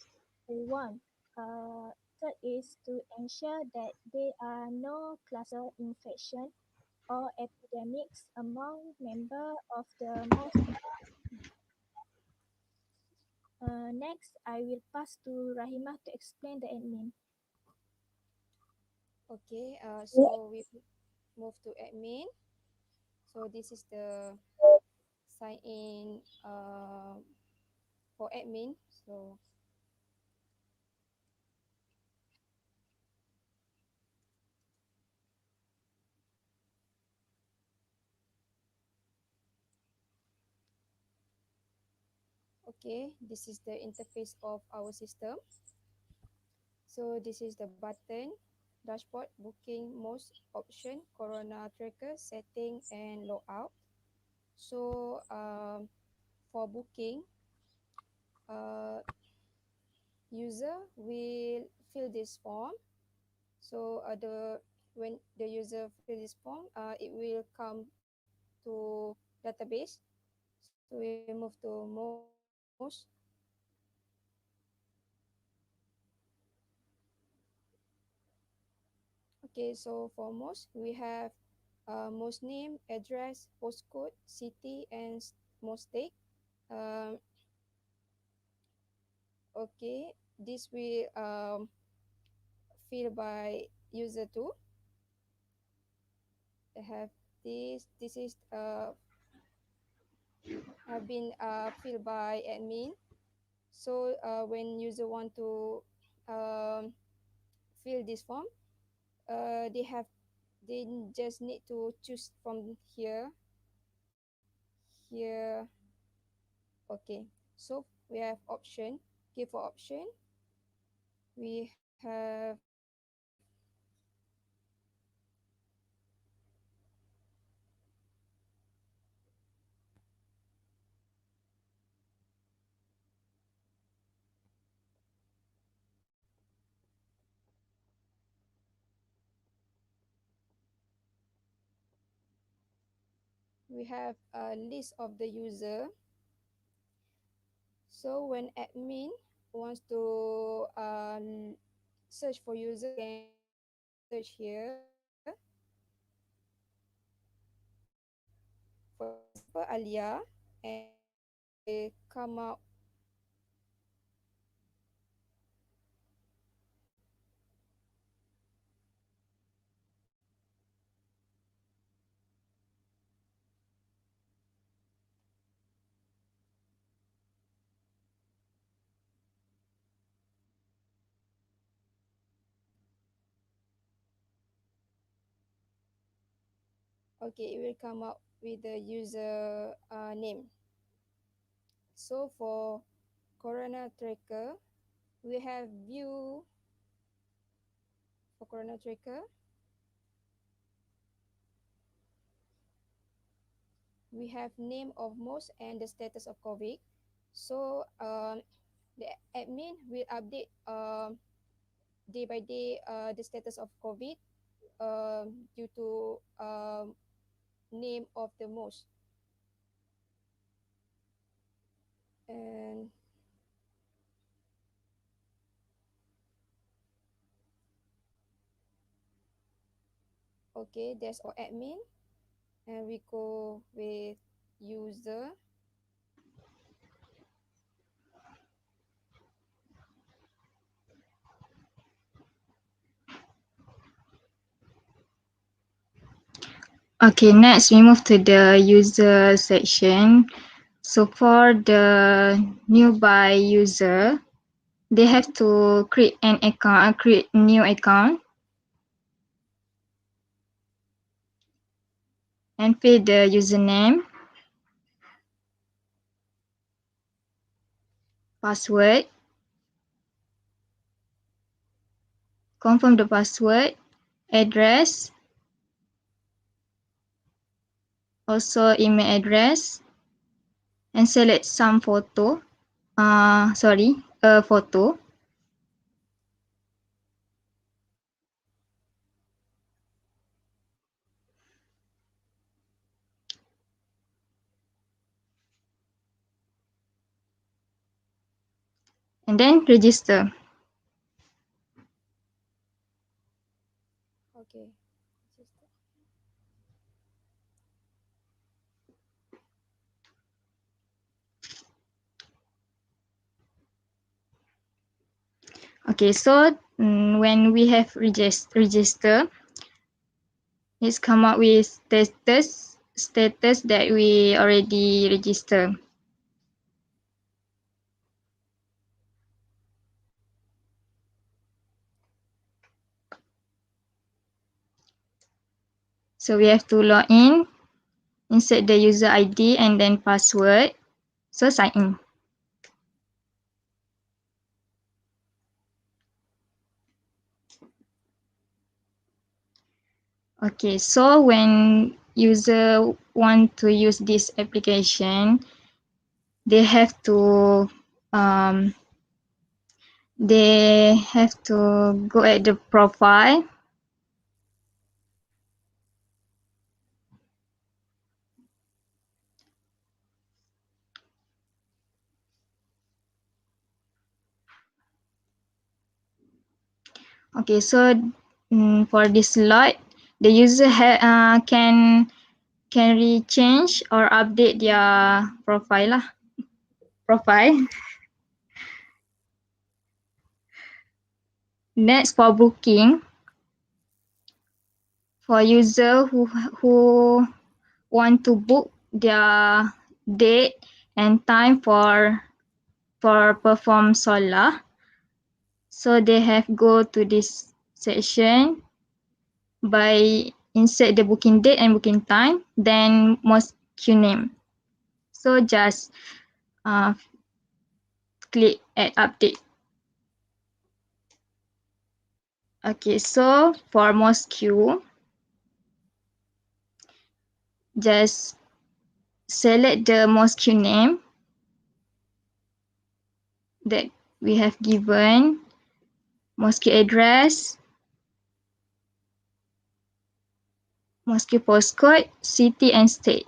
they want. Third is to ensure that there are no cluster infection or epidemics among members of the mosque. Next, I will pass to Rahimah to explain the admin. Okay, so we move to admin. So this is the sign in for admin. So okay, this is the interface of our system. So this is the button, dashboard, booking, most option, corona tracker, setting, and logout. So for booking, user will fill this form. So when the user fill this form, it will come to database. So we move to most. Okay, so for most, we have most name, address, postcode, city, and most state. Um, okay, this will fill by user two. I have this. This is have been filled by admin. So when user want to um, fill this form, they have they just need to choose from here. Okay, so we have option. Okay, for option we have we have a list of the user. So when admin wants to search for user, can search here. For example, Alia, and will come out. Okay, it will come out with the user name. So for Corona Tracker, we have view for Corona Tracker. We have name of most and the status of COVID. So the admin will update day by day the status of COVID due to name of the most. And okay, that's our admin. And we go with user. Okay, next we move to the user section. So for the newbie user, they have to create an account, create new account and fill the username, password, confirm the password, address, also email address, and select some photo. A photo. And then register. Okay. Okay, so when we have register, it's come up with status that we already register. So we have to log in, insert the user ID and then password. So sign in. Okay, so when user want to use this application, they have to go at the profile. Okay, so for this slot, the user can rechange or update their profile lah. Profile. Next, for booking, for user who want to book their date and time for perform solar, so they have go to this section by insert the booking date and booking time, then Mosque name. So just click add update. Okay, so for Mosque, just select the Mosque name that we have given, Mosque address, Mosque postcode, city and state.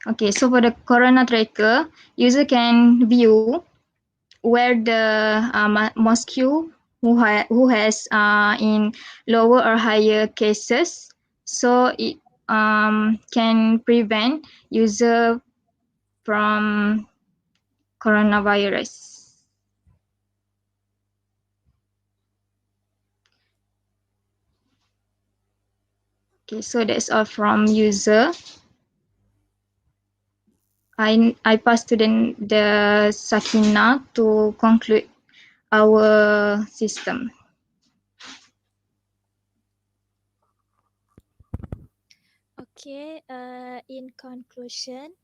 Okay, so for the Corona tracker, user can view where the mosque who has in lower or higher cases, so it can prevent user from coronavirus. Okay, so that's all from user. I pass to the Sakina to conclude our system. Okay, in conclusion,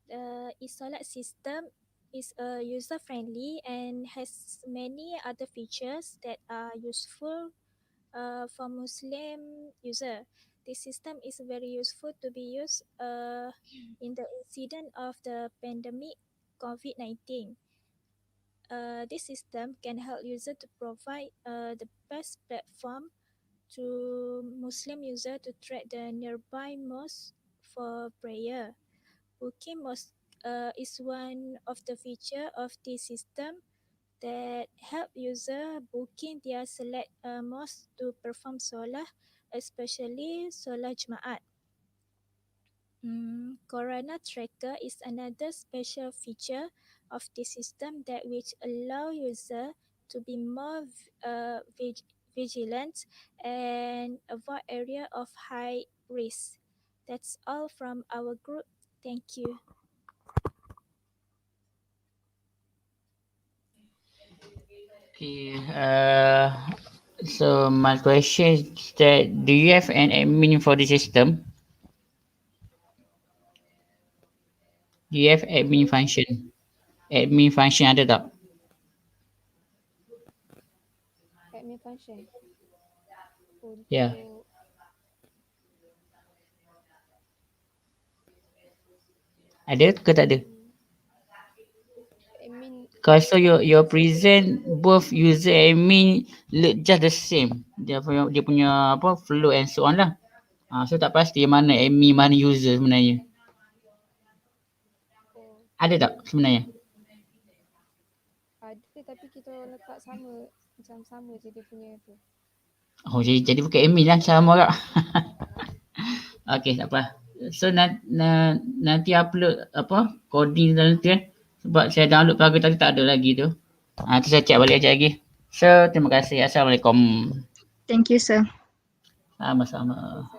the e-solat system is user-friendly and has many other features that are useful for Muslim user. This system is very useful to be used in the incident of the pandemic COVID-19. This system can help user to provide the best platform to Muslim user to track the nearby mosque for prayer. Booking mosque is one of the feature of this system that help user booking their select mosque to perform solat, especially solat Jumaat. Corona Tracker is another special feature of this system that which allow user to be more vigilant and avoid area of high risk. That's all from our group. Thank you. Okay. So my question is that do you have an admin for the system? Do you have admin Admin function? Admin function ada tak? admin function Ya. untuk Ada ke tak ada? admin Cause so your admin present both user admin look just the same. Dia punya apa flow and so on lah. So tak pasti mana admin mana user sebenarnya. oh Ada tak sebenarnya? ada tapi kita orang letak sama macam sama je dia punya tu. Oh jadi bukan admin lah sama kak. Okay tak apa. So nanti upload apa coding dalam tu kan. Sebab saya download pagi tadi tak ada lagi tu. Tu saya check balik sekejap lagi. So terima kasih. Assalamualaikum. Thank you, sir. Sama-sama. Okay,